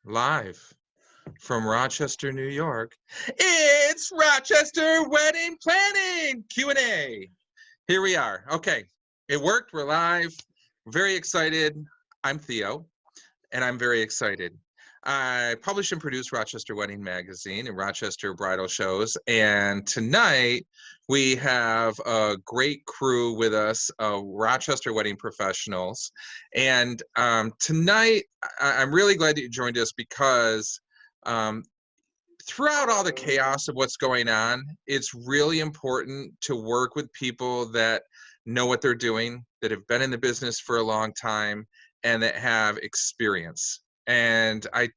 live from Rochester, New York. It's Rochester Wedding Planning Q&A. Here we are. Okay, it worked. We're live. Very excited. I'm Theo, and I'm very excited. I publish and produce Rochester Wedding Magazine and Rochester Bridal Shows. And tonight we have a great crew with us, Rochester Wedding Professionals. And tonight I'm really glad that you joined us because throughout all the chaos of what's going on, it's really important to work with people that know what they're doing, that have been in the business for a long time, and that have experience. And I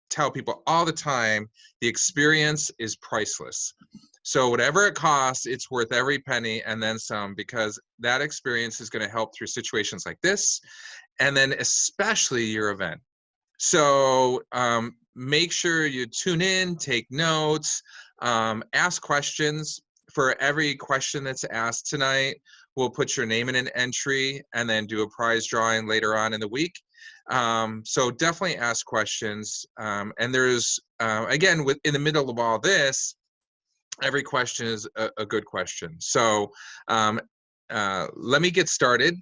tell people all the time, the experience is priceless. So whatever it costs, it's worth every penny and then some, because that experience is going to help through situations like this, and then especially your event. So make sure you tune in, take notes, ask questions. For every question that's asked tonight, we'll put your name in an entry and then do a prize drawing later on in the week. So definitely ask questions. And there's, again, in the middle of all this, every question is a good question. So let me get started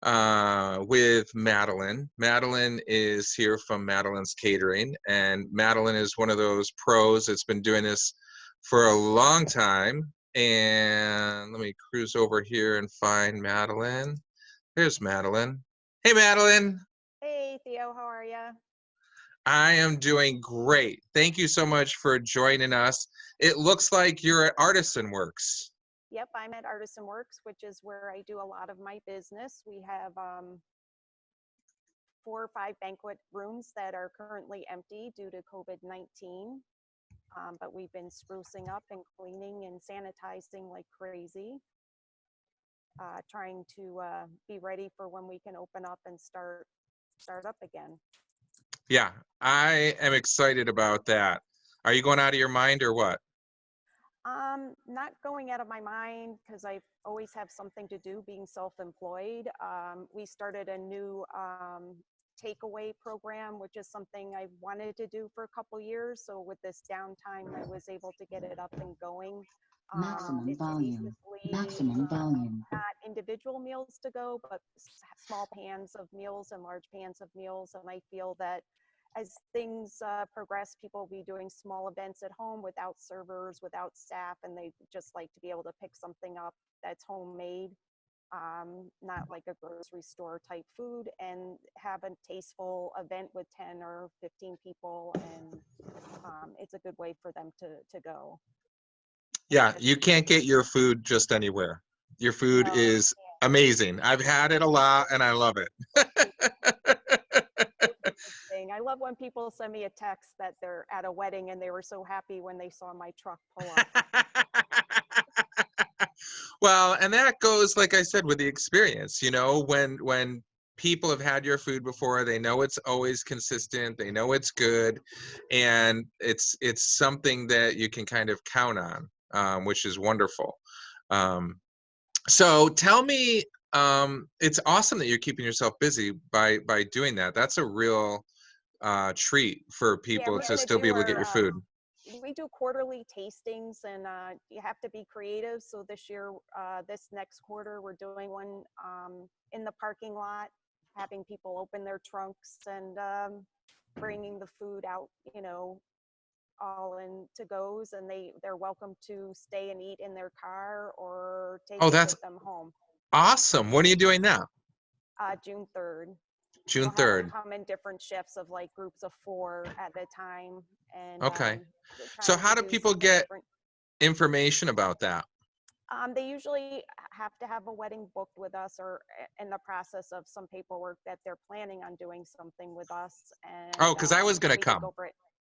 with Madeline. Madeline is here from Madeline's Catering, and Madeline is one of those pros that's been doing this for a long time. And let me cruise over here and find Madeline. There's Madeline. Hey, Madeline. Hey, Theo, how are you? I am doing great. Thank you so much for joining us. It looks like you're at Artisan Works. Yep, I'm at Artisan Works, which is where I do a lot of my business. We have 4 or 5 banquet rooms that are currently empty due to COVID-19. But we've been sprucing up and cleaning and sanitizing like crazy, trying to be ready for when we can open up and start up again. Yeah, I am excited about that. Are you going out of your mind or what? Not going out of my mind because I always have something to do being self-employed. We started a new takeaway program, which is something I wanted to do for a couple years. So with this downtime, I was able to get it up and going. Maximum It's volume. basically Maximum volume. not individual meals to go, but small pans of meals and large pans of meals. And I feel that as things progress, people will be doing small events at home without servers, without staff, and they just like to be able to pick something up that's homemade, not like a grocery store type food, and have a tasteful event with 10 or 15 people. And it's a good way for them to go. Yeah, you can't get your food just anywhere. Your food is amazing. I've had it a lot and I love it. Thing. I love when people send me a text that they're at a wedding and they were so happy when they saw my truck pull up. Well, and that goes, like I said, with the experience. You know, when people have had your food before, they know it's always consistent, they know it's good, and it's something that you can kind of count on, which is wonderful. So tell me, it's awesome that you're keeping yourself busy by doing that. That's a real treat for people to still be able to get your food. We do quarterly tastings, and you have to be creative. So this year, this next quarter, we're doing one in the parking lot, having people open their trunks and bringing the food out, you know, all in to goes, and they're welcome to stay and eat in their car or take it with them home. Awesome. When are you doing that? June 3rd. June 3rd. Come in different shifts of like groups of 4 at a time. And okay. So how do people get information about that? They usually have to have a wedding booked with us, or in the process of some paperwork that they're planning on doing something with us. And oh, because I was going to come.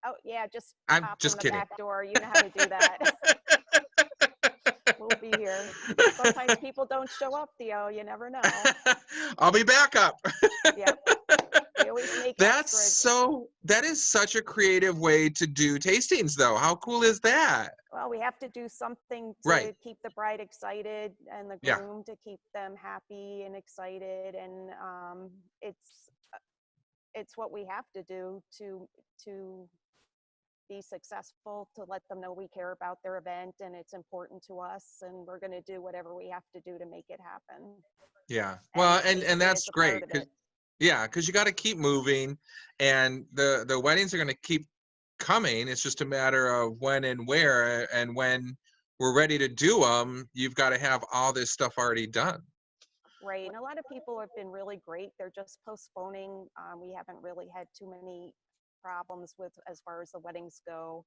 Oh yeah, just I'm pop just in the kidding. back door. You know how to do that. We'll be here. Sometimes people don't show up, Theo. You never know. I'll be back up. Yep. We always make that is such a creative way to do tastings, though. How cool is that? Well, we have to do something to keep the bride excited and the groom to keep them happy and excited. And it's it's what we have to do to be successful, to let them know we care about their event and it's important to us, and we're going to do whatever we have to do to make it happen. Yeah. Well, and tasting that's is a great. part of it. Yeah, because you got to keep moving, and the weddings are going to keep coming. It's just a matter of when and where, and when we're ready to do them, you've got to have all this stuff already done. Right, and a lot of people have been really great. They're just postponing. We haven't really had too many problems with as far as the weddings go.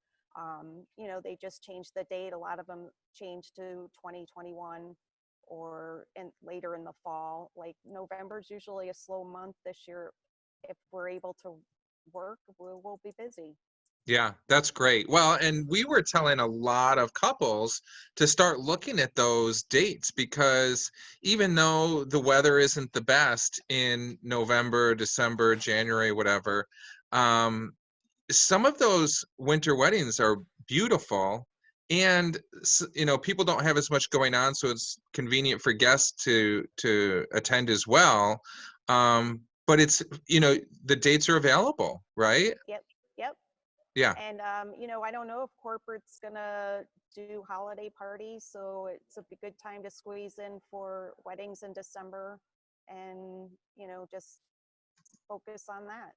You know, they just changed the date. A lot of them changed to 2021 or later in the fall. Like November is usually a slow month. This year, if we're able to work, we'll be busy. Yeah, that's great. Well, and we were telling a lot of couples to start looking at those dates, because even though the weather isn't the best in November, December, January, whatever, um, some of those winter weddings are beautiful, and people don't have as much going on, so it's convenient for guests to attend as well. But it's, the dates are available, right? Yep, yep. Yeah. And, you know, I don't know if corporate's gonna do holiday parties, so it's a good time to squeeze in for weddings in December and, you know, just focus on that.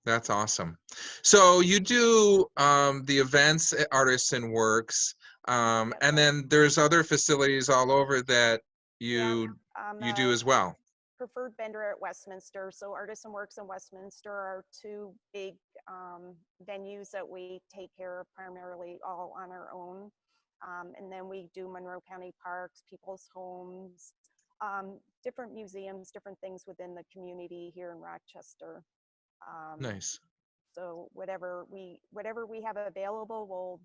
That's awesome. So you do the events at Artisan Works, Yep. and then there's other facilities all over that Yeah, you do as well. preferred vendor at Westminster. So Artisan Works and Westminster are two big venues that we take care of primarily all on our own. And then we do Monroe County Parks, people's homes, different museums, different things within the community here in Rochester. Nice. So whatever we have available, we'll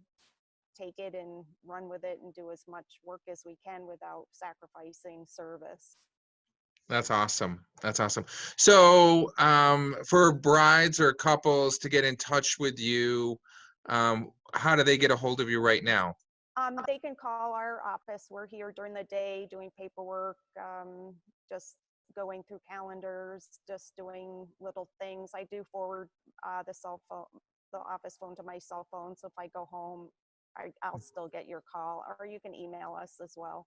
take it and run with it and do as much work as we can without sacrificing service. That's awesome. That's awesome. So for brides or couples to get in touch with you, how do they get a hold of you right now? They can call our office. We're here during the day doing paperwork, just going through calendars, just doing little things. I do forward the office phone to my cell phone. So if I go home, I'll still get your call, or you can email us as well.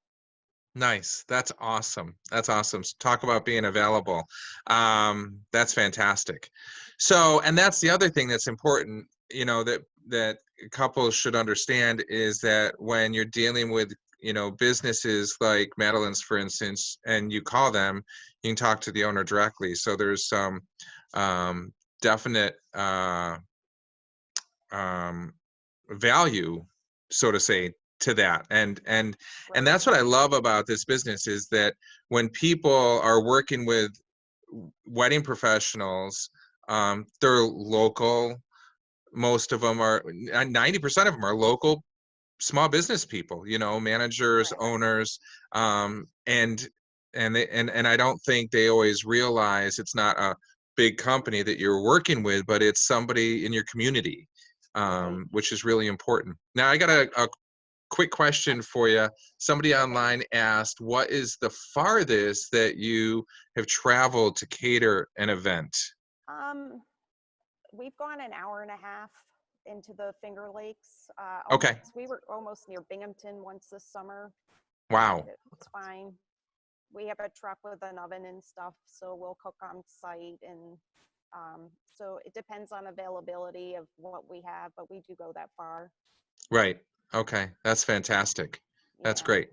Nice. That's awesome. That's awesome. Talk about being available. That's fantastic. So, and that's the other thing that's important, that couples should understand, is that when you're dealing with, businesses like Madeline's, for instance, and you call them, you can talk to the owner directly. So there's some definite value, so to say, to that. And Right. that's what I love about this business, is that when people are working with wedding professionals, they're local. Most of them are, 90% of them are local small business people, managers, Correct. owners, and I don't think they always realize it's not a big company that you're working with, but it's somebody in your community, Right. which is really important. Now, I got a quick question for you. Somebody online asked, what is the farthest that you have traveled to cater an event? We've gone an hour and a half into the Finger Lakes. Okay. We were almost near Binghamton once this summer. Wow. It's fine. We have a truck with an oven and stuff, so we'll cook on site. And so it depends on availability of what we have, but we do go that far. Right. Okay. That's fantastic. That's Yeah. great.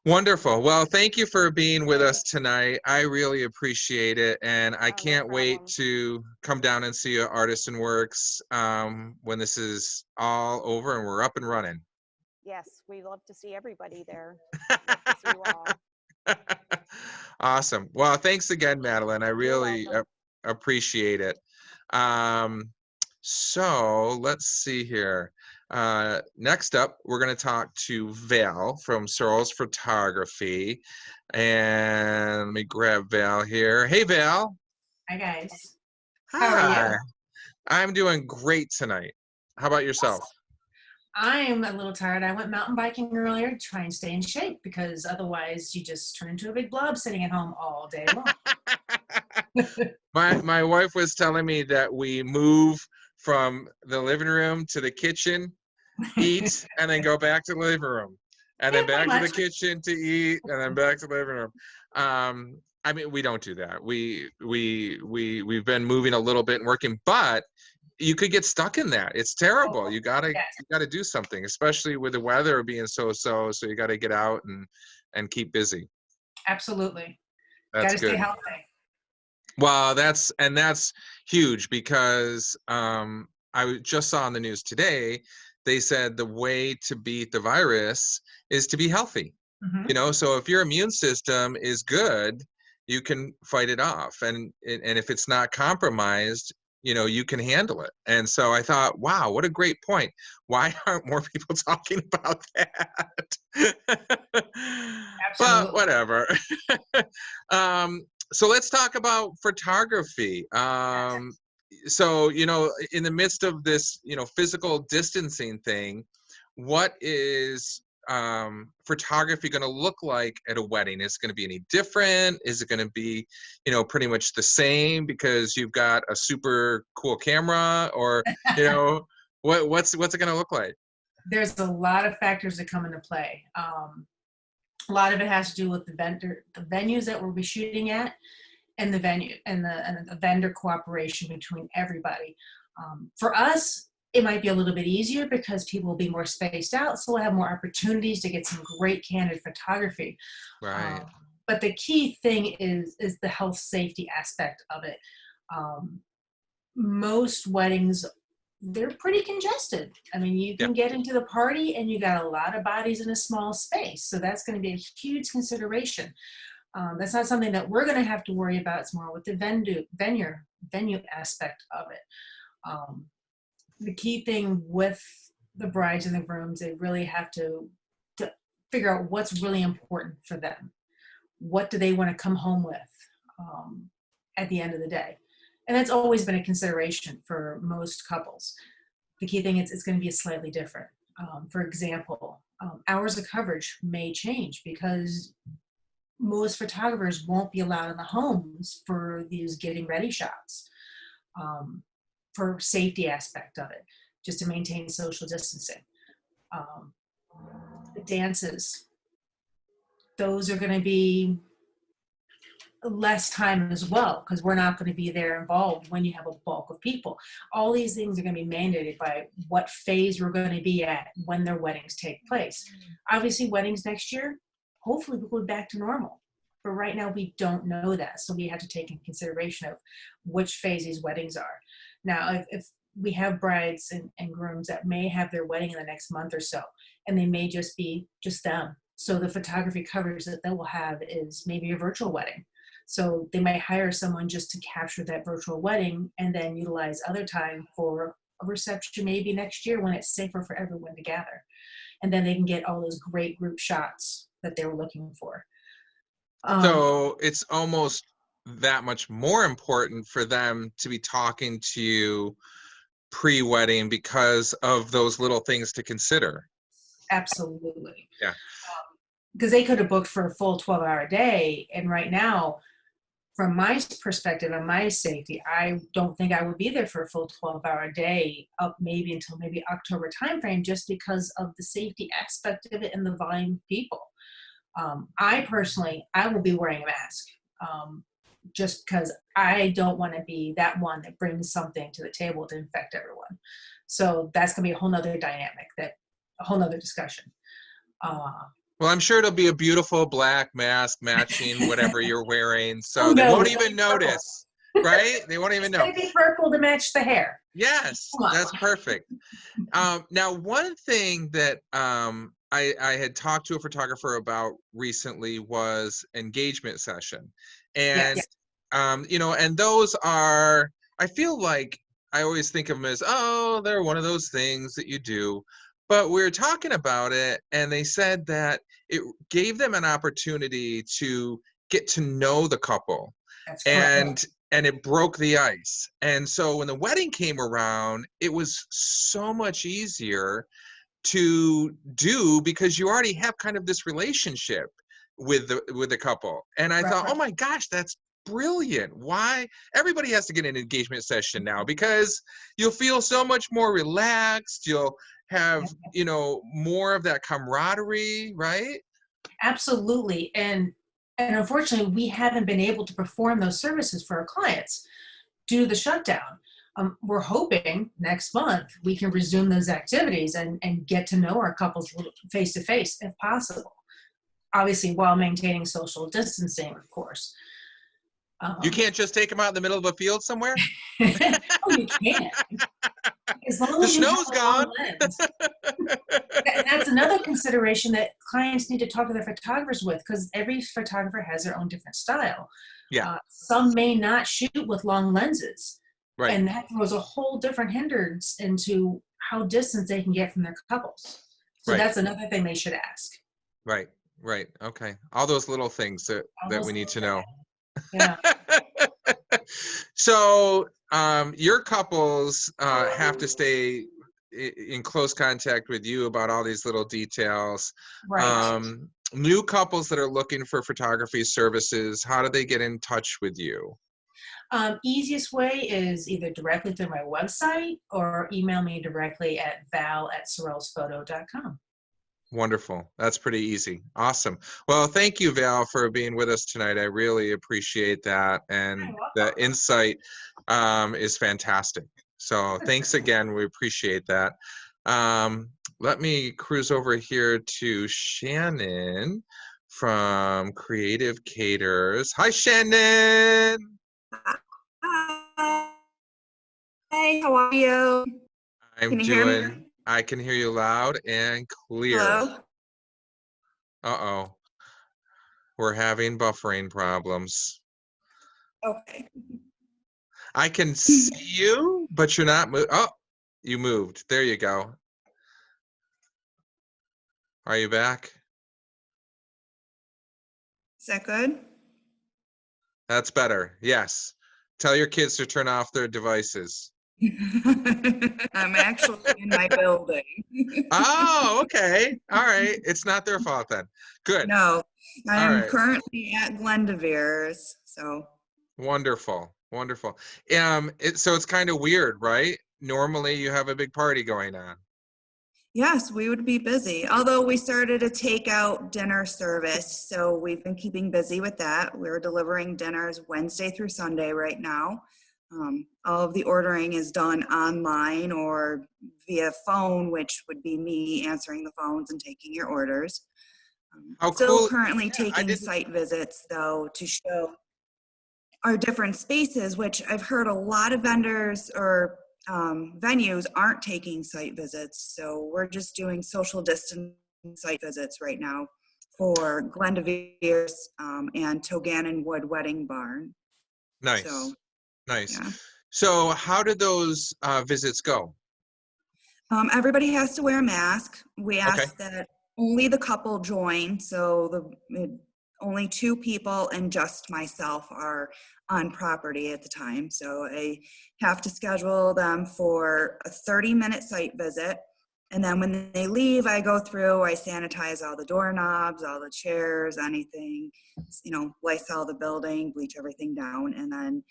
Wonderful. Well, thank you for being with us Thanks. tonight. I really appreciate it. And I No can't wait problem. to come down and see you at Artisan Works when this is all over and we're up and running. Yes, we love to see everybody there. Love to see you all. Awesome. Well, thanks again, Madeline. I You're really welcome. appreciate it. So let's see here. Next up, we're going to talk to Val from Searles Photography. And let me grab Val here. Hey, Val. Hi, guys. Hi. How are you? I'm doing great tonight. How about yourself? I am a little tired. I went mountain biking earlier to try and stay in shape because otherwise you just turn into a big blob sitting at home all day long. My wife was telling me that we move from the living room to the kitchen, eat, and then go back to the living room, and Yeah, then pretty back to the much. kitchen to eat, and then back to the living room. I mean, we don't do that. We've been moving a little bit and working, but you could get stuck in that. It's terrible. Oh, You yes, gotta do something, especially with the weather being so. So you got to get out and keep busy. absolutely. Got That's to stay good. healthy. Well, that's huge because just saw on the news today, they said the way to beat the virus is to be healthy. Hmm. You know, so if your immune system is good, you can fight it off, and if it's not compromised, you know, you can handle it. And so I thought, wow, what a great point. Why aren't more people talking about that? But Absolutely. whatever. um, so let's talk about photography. So, you know, in the midst of this, you know, physical distancing thing, what is photography going to look like at a wedding? Is it going to be any different? Is it going to be, you know, pretty much the same because you've got a super cool camera, or, you know, what's it going to look like? There's a lot of factors that come into play. A lot of it has to do with the venues that we'll be shooting at, and the venue and the vendor cooperation between everybody. For us, it might be a little bit easier because people will be more spaced out, so we'll have more opportunities to get some great candid photography. Right. But the key thing is the health safety aspect of it. Um, Most weddings, they're pretty congested. I mean, you Yeah. can get into the party and you got a lot of bodies in a small space, so that's going to be a huge consideration. That's not something that we're going to have to worry about. It's more with the venue aspect of it. Um, the key thing with the brides and the grooms, they really have to figure out what's really important for them. What do they want to come home with at the end of the day? And that's always been a consideration for most couples. The key thing is it's going to be slightly different. For example, hours of coverage may change because most photographers won't be allowed in the homes for these getting ready shots, um, for safety aspect of it, just to maintain social distancing. Um, the dances, those are going to be less time as well because we're not going to be there involved when you have a bulk of people. All these things are going to be mandated by what phase we're going to be at when their weddings take place. Obviously, weddings next year, hopefully we'll go back to normal. But right now, we don't know that. So we have to take in consideration of which phase these weddings are. Now, if we have brides and grooms that may have their wedding in the next month or so, and they may just be just them. So the photography coverage that they will have is maybe a virtual wedding. So they might hire someone just to capture that virtual wedding and then utilize other time for a reception maybe next year when it's safer for everyone to gather. And then they can get all those great group shots that they were looking for. So it's almost that much more important for them to be talking to you pre-wedding because of those little things to consider. Absolutely. Yeah. Because they could have booked for a full 12-hour day. And right now, from my perspective and my safety, I don't think I would be there for a full 12-hour day up maybe until maybe October timeframe, just because of the safety aspect of it and the volume of people. I personally, I will be wearing a mask just because I don't want to be that one that brings something to the table to infect everyone. So that's going to be a whole nother dynamic, a whole nother discussion. Well, I'm sure it'll be a beautiful black mask matching whatever you're wearing, so Oh, they no, won't it's even purple. notice, right? They won't even It's know. going to be purple to match the hair. Yes, Come on. that's perfect. Now, one thing that I had talked to a photographer about recently was engagement session. And, Yes. you know, and those are, I feel like I always think of them as, oh, they're one of those things that you do. But we were talking about it, and they said that it gave them an opportunity to get to know the couple. That's correct. And it broke the ice. And so when the wedding came around, it was so much easier to do because you already have kind of this relationship with the couple. And I thought, Right. oh my gosh, that's brilliant. Why everybody has to get an engagement session now, because you'll feel so much more relaxed. You'll have, more of that camaraderie, right? Absolutely. And unfortunately, we haven't been able to perform those services for our clients due to the shutdown. We're hoping next month we can resume those activities and get to know our couples face to face if possible. Obviously, while maintaining social distancing, of course. You can't just take them out in the middle of a field somewhere? Oh, you can. As long The as you have snow's a long gone. lens. And that's another consideration that clients need to talk to their photographers with, because every photographer has their own different style. Yeah. Some may not shoot with long lenses. Right. And that throws a whole different hindrance into how distant they can get from their couples. So Right. that's another thing they should ask. Right. Right. Okay. All those little things that we need to know. Yeah. So your couples have to stay in close contact with you about all these little details. Right. New couples that are looking for photography services, how do they get in touch with you? Easiest way is either directly through my website or email me directly at val@sorelsphoto.com. Wonderful. That's pretty easy. Awesome. Well, thank you, Val, for being with us tonight. I really appreciate that. And the insight is fantastic. So thanks again. We appreciate that. Let me cruise over here to Shannon from Creative Caterers. Hi, Shannon. Hi, how are you? I'm Can you hear me? doing, I can hear you loud and clear. Hello? Uh-oh. We're having buffering problems. Okay. I can see you, but you're not oh, you moved. There you go. Are you back? Is that good? That's better. Yes. Tell your kids to turn off their devices. I'm actually in my building. Oh, okay. All right. It's not their fault then. Good. No, I All am right. currently at Glendevere's, so. Wonderful. Wonderful. So it's kind of weird, right? Normally you have a big party going on. Yes, we would be busy. Although we started a takeout dinner service, so we've been keeping busy with that. We're delivering dinners Wednesday through Sunday right now. All of the ordering is done online or via phone, which would be me answering the phones and taking your orders. How Still cool. currently Yeah, taking site visits, though, to show our different spaces, which I've heard a lot of vendors or venues aren't taking site visits. So we're just doing social distance site visits right now for Glendevere's and Togannon Wood Wedding Barn. Nice. So, nice. yeah. So how did those visits go? Everybody has to wear a mask. We Okay. ask that only the couple join. So only two people and just myself are on property at the time. So I have to schedule them for a 30-minute site visit. And then when they leave, I go through, I sanitize all the doorknobs, all the chairs, anything, Lysol the building, bleach everything down, and then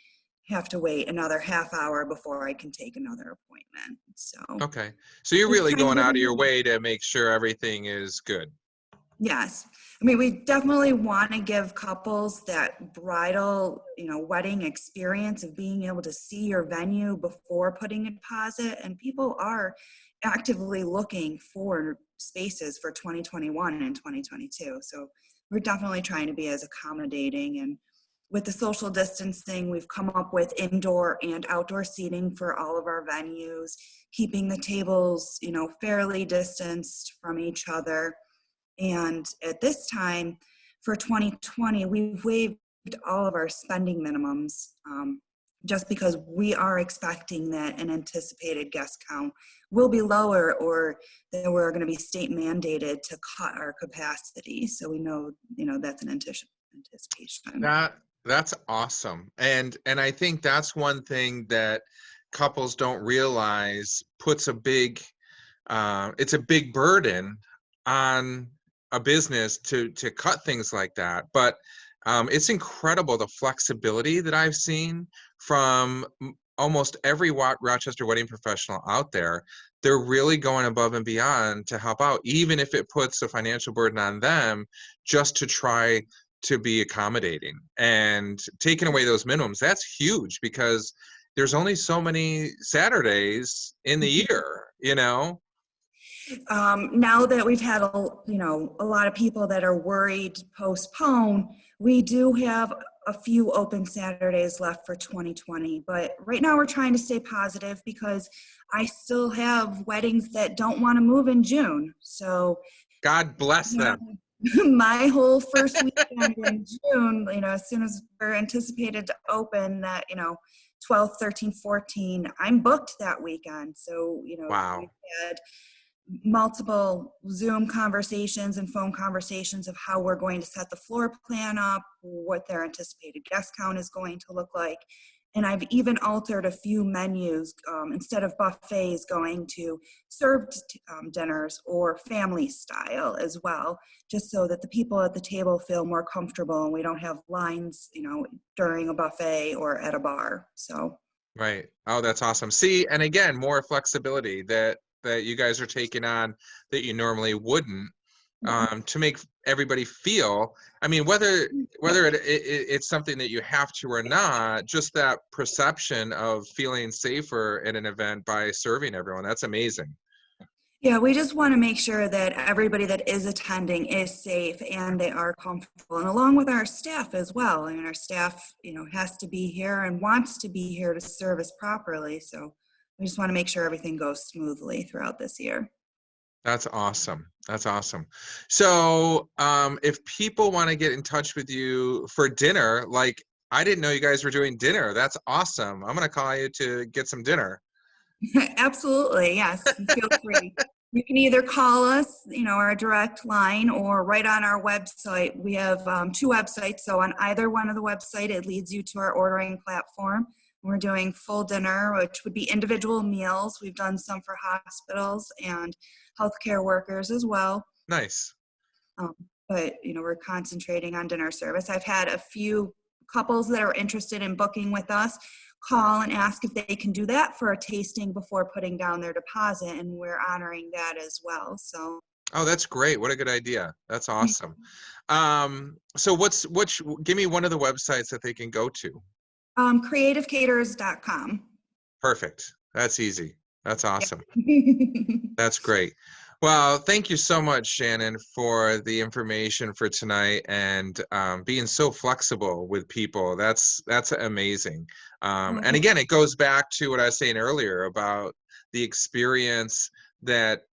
have to wait another half hour before I can take another appointment. So okay. So you're really going out of your way to make sure everything is good. Yes. I mean, we definitely want to give couples that bridal, wedding experience of being able to see your venue before putting a deposit. And people are actively looking for spaces for 2021 and 2022. So we're definitely trying to be as accommodating. And with the social distancing, we've come up with indoor and outdoor seating for all of our venues, keeping the tables, fairly distanced from each other. And at this time, for 2020, we've waived all of our spending minimums just because we are expecting that an anticipated guest count will be lower or that we're going to be state mandated to cut our capacity. So we know, that's an anticipation. That's awesome. And I think that's one thing that couples don't realize puts a big it's a big burden on a business to cut things like that. But it's incredible the flexibility that I've seen from almost every Rochester wedding professional out there. They're really going above and beyond to help out, even if it puts a financial burden on them, just to try to be accommodating. And taking away those minimums, that's huge, because there's only so many Saturdays in the year, you know? Now that we've had a lot of people that are worried to postpone, we do have a few open Saturdays left for 2020. But right now we're trying to stay positive, because I still have weddings that don't want to move in June. So God bless them. my whole first weekend in June, as soon as we're anticipated to open, that 12th, 13th, 14th, I'm booked that weekend. So Wow. we've had multiple Zoom conversations and phone conversations of how we're going to set the floor plan up, what their anticipated guest count is going to look like. And I've even altered a few menus, instead of buffets, going to served dinners or family style as well, just so that the people at the table feel more comfortable and we don't have lines, during a buffet or at a bar. So. Right. Oh, that's awesome. See, and again, more flexibility that you guys are taking on that you normally wouldn't, to make everybody feel. I mean, whether it's something that you have to or not, just that perception of feeling safer at an event by serving everyone. That's amazing. Yeah, we just want to make sure that everybody that is attending is safe and they are comfortable, and along with our staff as well. I mean, our staff, has to be here and wants to be here to serve us properly. So we just want to make sure everything goes smoothly throughout this year. That's awesome. That's awesome. So, if people want to get in touch with you for dinner, like, I didn't know you guys were doing dinner. That's awesome. I'm going to call you to get some dinner. Absolutely, yes. Feel free. You can either call us, our direct line, or right on our website. We have 2 websites. So on either one of the website, it leads you to our ordering platform. We're doing full dinner, which would be individual meals. We've done some for hospitals and healthcare workers as well. Nice. But, we're concentrating on dinner service. I've had a few couples that are interested in booking with us call and ask if they can do that for a tasting before putting down their deposit, and we're honoring that as well. So. Oh, that's great. What a good idea. That's awesome. So give me one of the websites that they can go to. Creativecaterers.com. Perfect. That's easy. That's awesome. That's great. Well, thank you so much, Shannon, for the information for tonight, and being so flexible with people. That's amazing. And again, it goes back to what I was saying earlier about the experience that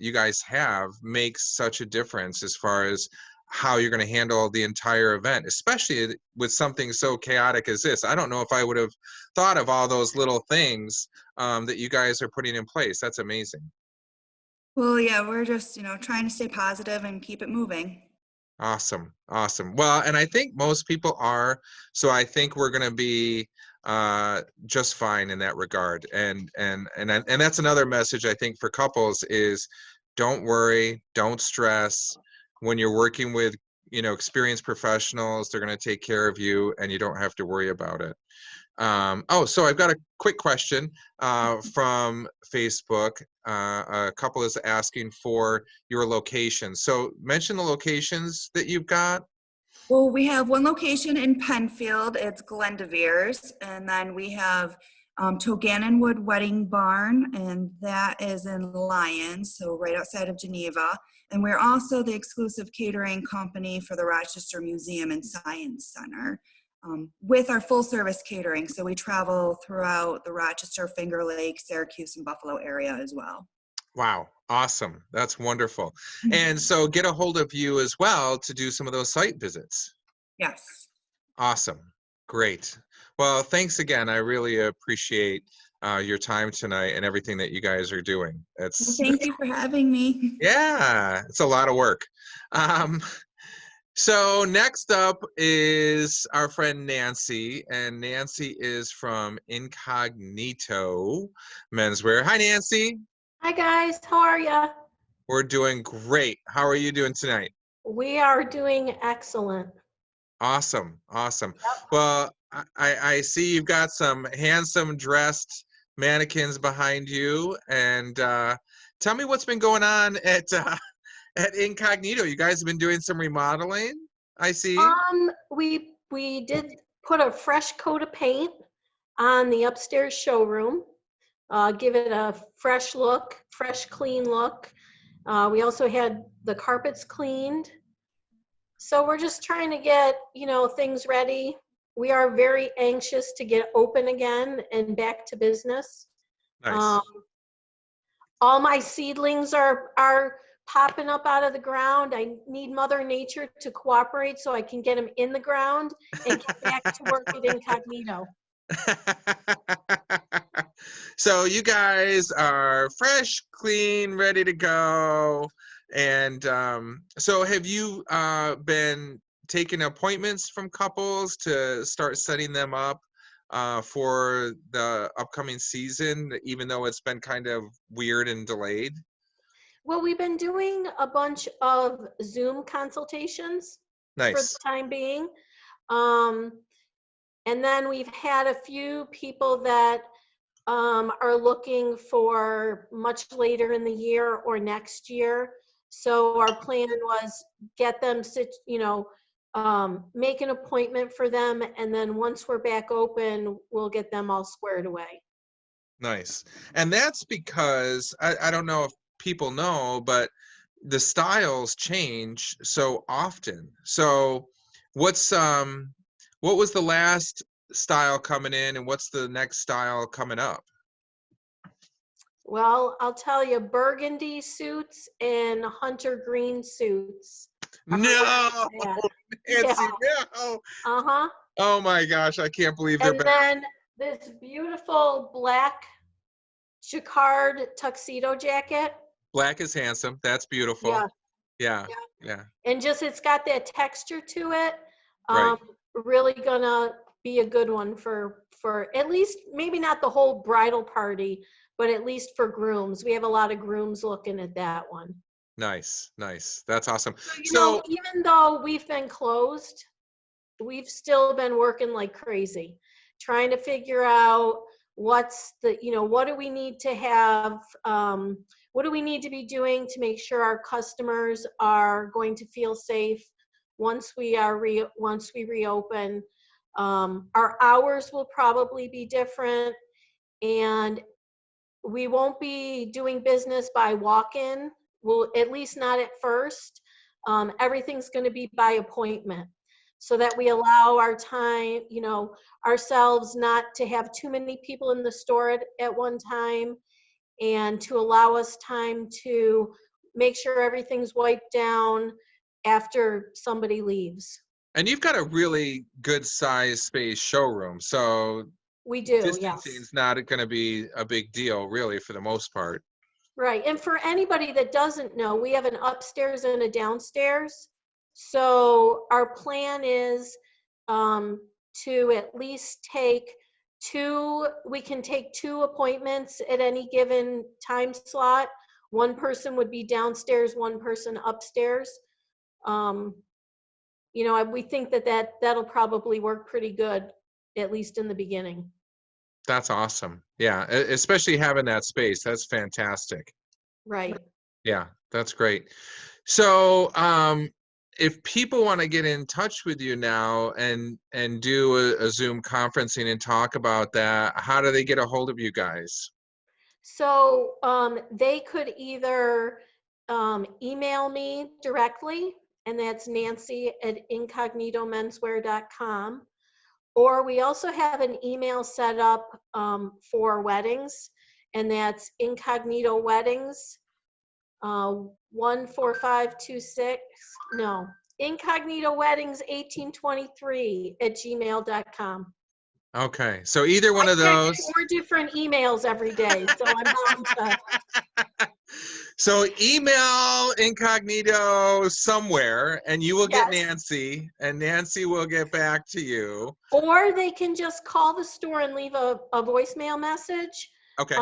you guys have makes such a difference as far as how you're going to handle the entire event, especially with something so chaotic as this. I don't know if I would have thought of all those little things that you guys are putting in place. That's amazing. Well, yeah, we're just, trying to stay positive and keep it moving. Awesome. Awesome. Well, and I think most people are, so I think we're going to be just fine in that regard. And that's another message I think for couples is, don't worry, don't stress. When you're working with, experienced professionals, they're going to take care of you and you don't have to worry about it. So I've got a quick question from Facebook. A couple is asking for your location. So mention the locations that you've got. Well, we have one location in Penfield. It's Glendevere's. And then we have Togannon Wedding Barn, and that is in Lyons, so right outside of Geneva. And we're also the exclusive catering company for the Rochester Museum and Science Center. With our full service catering. So we travel throughout the Rochester, Finger Lake, Syracuse, and Buffalo area as well. Wow. Awesome. That's wonderful. And so get a hold of you as well to do some of those site visits. Yes. Awesome. Great. Well, thanks again. I really appreciate your time tonight and everything that you guys are doing. Well, thank you for having me. Yeah, it's a lot of work. So next up is our friend Nancy, and Nancy is from Incognito Menswear. Hi, Nancy. Hi guys, how are ya? We're doing great. How are you doing tonight? We are doing excellent. Awesome, awesome. Well, I see you've got some handsome dressed mannequins behind you, and tell me what's been going on at Incognito. You guys have been doing some remodeling, I see. We did put a fresh coat of paint on the upstairs showroom. Give it a fresh look, fresh, clean look. We also had the carpets cleaned. So we're just trying to get, things ready. We are very anxious to get open again and back to business. Nice. Um, all my seedlings are popping up out of the ground. I need Mother Nature to cooperate so I can get them in the ground and get back to work with Incognito. So you guys are fresh, clean, ready to go. And so have you been taking appointments from couples to start setting them up for the upcoming season, even though it's been kind of weird and delayed? Well, we've been doing a bunch of Zoom consultations for the Nice. time being. Um, and then we've had a few people that are looking for much later in the year or next year. So our plan was get them, make an appointment for them, and then once we're back open, we'll get them all squared away. Nice. And that's because I don't know if people know, but the styles change so often. So what was the last style coming in and what's the next style coming up? Well, I'll tell you, burgundy suits and hunter green suits. No, Yeah. Nancy, Yeah. no. Uh-huh. Oh my gosh, I can't believe they're And back. then this beautiful black jacquard tuxedo jacket. Black is handsome. That's beautiful. Yeah. Yeah, Yeah. yeah, And just it's got that texture to it. right. Really gonna be a good one for at least maybe not the whole bridal party, but at least for grooms. We have a lot of grooms looking at that one. Nice, nice. That's awesome. So, So even though we've been closed, we've still been working like crazy, trying to figure out what do we need to have, what do we need to be doing to make sure our customers are going to feel safe once we reopen. Our hours will probably be different, and we won't be doing business by walk-in. Well, at least not at first. Everything's going to be by appointment, so that we allow our time, ourselves not to have too many people in the store at one time, and to allow us time to make sure everything's wiped down after somebody leaves. and you've got a really good size space showroom, so We do, distancing yes. is not going to be a big deal, really, for the most part. Right. And for anybody that doesn't know, we have an upstairs and a downstairs. So our plan is to at least we can take 2 appointments at any given time slot. One person would be downstairs, one person upstairs. We think that'll probably work pretty good, at least in the beginning. That's awesome. Yeah, especially having that space. That's fantastic. Right. Yeah, that's great. So, if people want to get in touch with you now and do a Zoom conferencing and talk about that, how do they get a hold of you guys? So they could either email me directly, and that's nancy@incognitomenswear.com. Or we also have an email set up for weddings, and that's incognito weddings 14526. No, incognito weddings 1823@gmail.com. Okay, so either one I of check those. 4 different emails every day, so I'm bound to. So email incognito somewhere and you will get Yes. Nancy and Nancy will get back to you. Or they can just call the store and leave a voicemail message. Okay.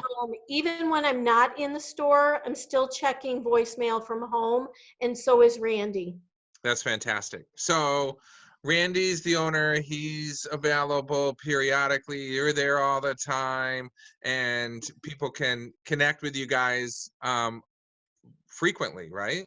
Even when I'm not in the store, I'm still checking voicemail from home, and so is Randy. That's fantastic. So Randy's the owner. He's available periodically. You're there all the time, and people can connect with you guys frequently, right?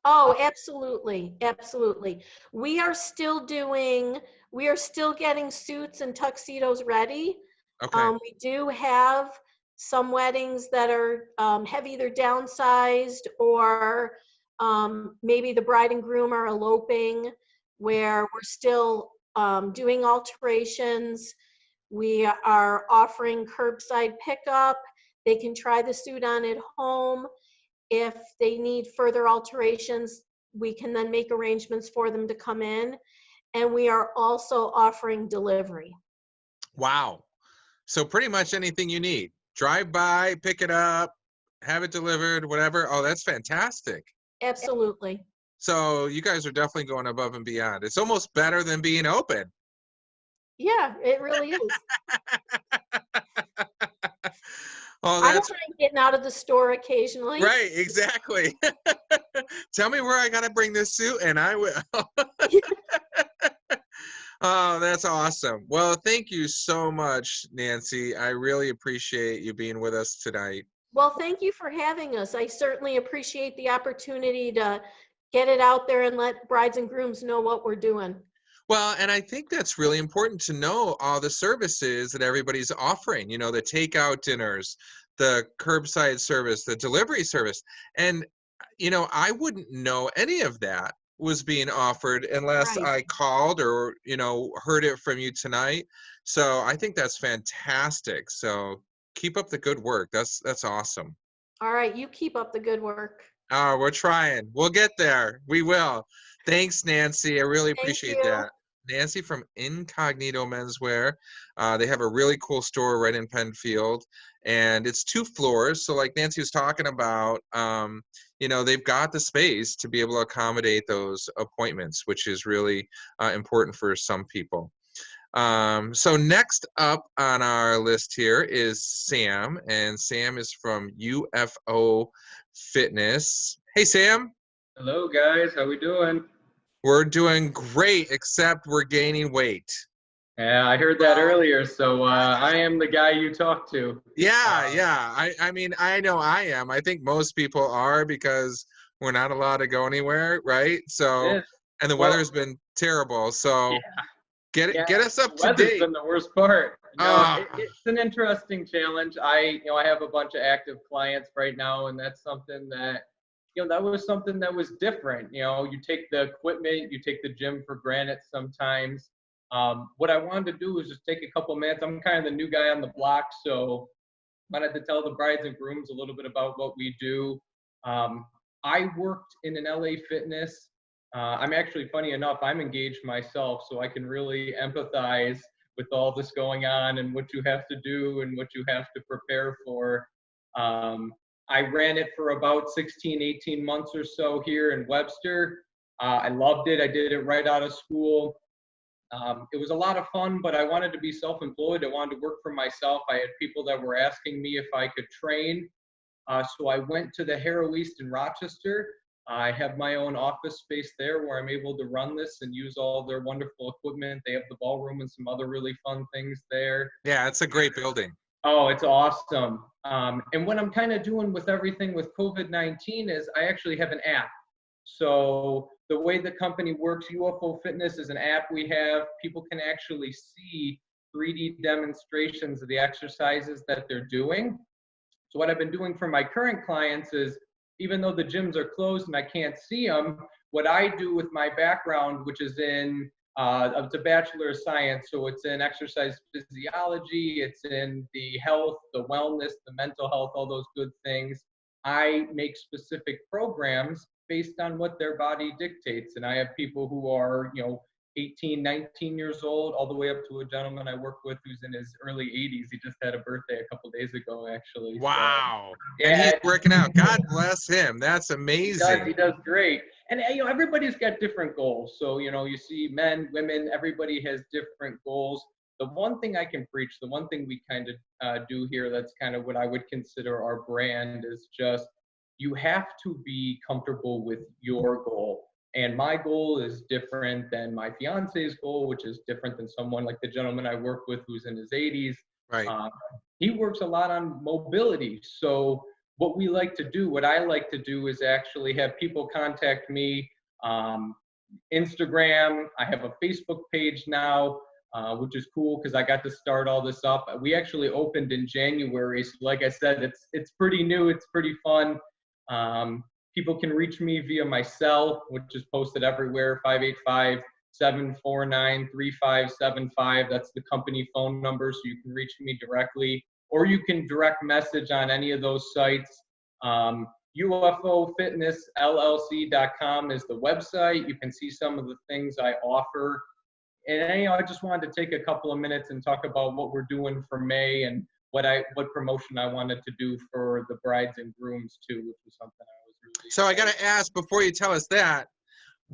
Oh, absolutely, absolutely. We are still doing, we are still getting suits and tuxedos ready. Okay. We do have some weddings that are have either downsized or maybe the bride and groom are eloping, where we're still doing alterations. We are offering curbside pickup. They can try the suit on at home. If they need further alterations, we can then make arrangements for them to come in. And we are also offering delivery. Wow. So pretty much anything you need. Drive by, pick it up, have it delivered, whatever. Oh, that's fantastic. Absolutely. So you guys are definitely going above and beyond. It's almost better than being open. Yeah, it really is. Oh, I don't that's mind getting out of the store occasionally. right. Exactly. Tell me where I got to bring this suit and I will. Oh, that's awesome. Well, thank you so much, Nancy. I really appreciate you being with us tonight. Well, thank you for having us. I certainly appreciate the opportunity to get it out there and let brides and grooms know what we're doing. Well, and I think that's really important to know all the services that everybody's offering, you know, the takeout dinners, the curbside service, the delivery service. And, you know, I wouldn't know any of that was being offered unless Right. I called or, you know, heard it from you tonight. So I think that's fantastic. So keep up the good work. That's awesome. All right, you keep up the good work. Oh, we're trying. We'll get there. We will. Thanks, Nancy. I really Thank appreciate you. that. Nancy from Incognito Menswear. They have a really cool store right in Penfield, and it's 2 floors. So, like Nancy was talking about, you know, they've got the space to be able to accommodate those appointments, which is really important for some people. So next up on our list here is Sam, and Sam is from UFO Fitness. Hey, Sam. Hello guys, how we doing? We're doing great, except we're gaining weight. Yeah, I heard that earlier, so I am the guy you talked to. Yeah, yeah. I mean, I know I am. I think most people are because we're not allowed to go anywhere, right? So, Yeah. and the Well, weather's been terrible. So yeah, get us the up to weather's date. been the worst part. Ah, It's an interesting challenge. I have a bunch of active clients right now, and that's something that, that was something that was different. You take the equipment, you take the gym for granted sometimes. What I wanted to do was just take a couple minutes. I'm kind of the new guy on the block, so I wanted to tell the brides and grooms a little bit about what we do. I worked in an LA Fitness. I'm actually, funny enough, I'm engaged myself, so I can really empathize with all this going on and what you have to do and what you have to prepare for. I ran it for about 16, 18 months or so here in Webster. I loved it. I did it right out of school. It was a lot of fun, but I wanted to be self-employed. I wanted to work for myself. I had people that were asking me if I could train. So I went to the Harrow East in Rochester. I have my own office space there where I'm able to run this and use all their wonderful equipment. They have the ballroom and some other really fun things there. yeah, it's a great building. Oh, it's awesome. And what I'm kind of doing with everything with COVID-19 is I actually have an app. So the way the company works, UFO Fitness is an app we have. People can actually see 3D demonstrations of the exercises that they're doing. So what I've been doing for my current clients is, even though the gyms are closed and I can't see them, what I do with my background, which is in, it's a Bachelor of Science, so it's in exercise physiology, it's in the health, the wellness, the mental health, all those good things. I make specific programs based on what their body dictates. And I have people who are, 18, 19 years old, all the way up to a gentleman I work with who's in his early 80s. He just had a birthday a couple days ago, actually. Wow. So, And yeah, he's working out. God bless him. That's amazing. he does great. And everybody's got different goals. So, you see men, women, everybody has different goals. the one thing I can preach, the one thing we kind of do here that's kind of what I would consider our brand is just you have to be comfortable with your goal. And my goal is different than my fiance's goal, which is different than someone like the gentleman I work with who's in his 80s. Right. He works a lot on mobility. So what we like to do, what I like to do is actually have people contact me. Instagram, I have a Facebook page now, which is cool because I got to start all this up. We actually opened in January. So like I said, it's pretty new. It's pretty fun. People can reach me via my cell, which is posted everywhere, 585-749-3575. That's the company phone number, so you can reach me directly. Or you can direct message on any of those sites. UFOfitnessllc.com is the website. You can see some of the things I offer. And I just wanted to take a couple of minutes and talk about what we're doing for May and what promotion I wanted to do for the brides and grooms too, which was something I was really So I got to ask before you tell us that,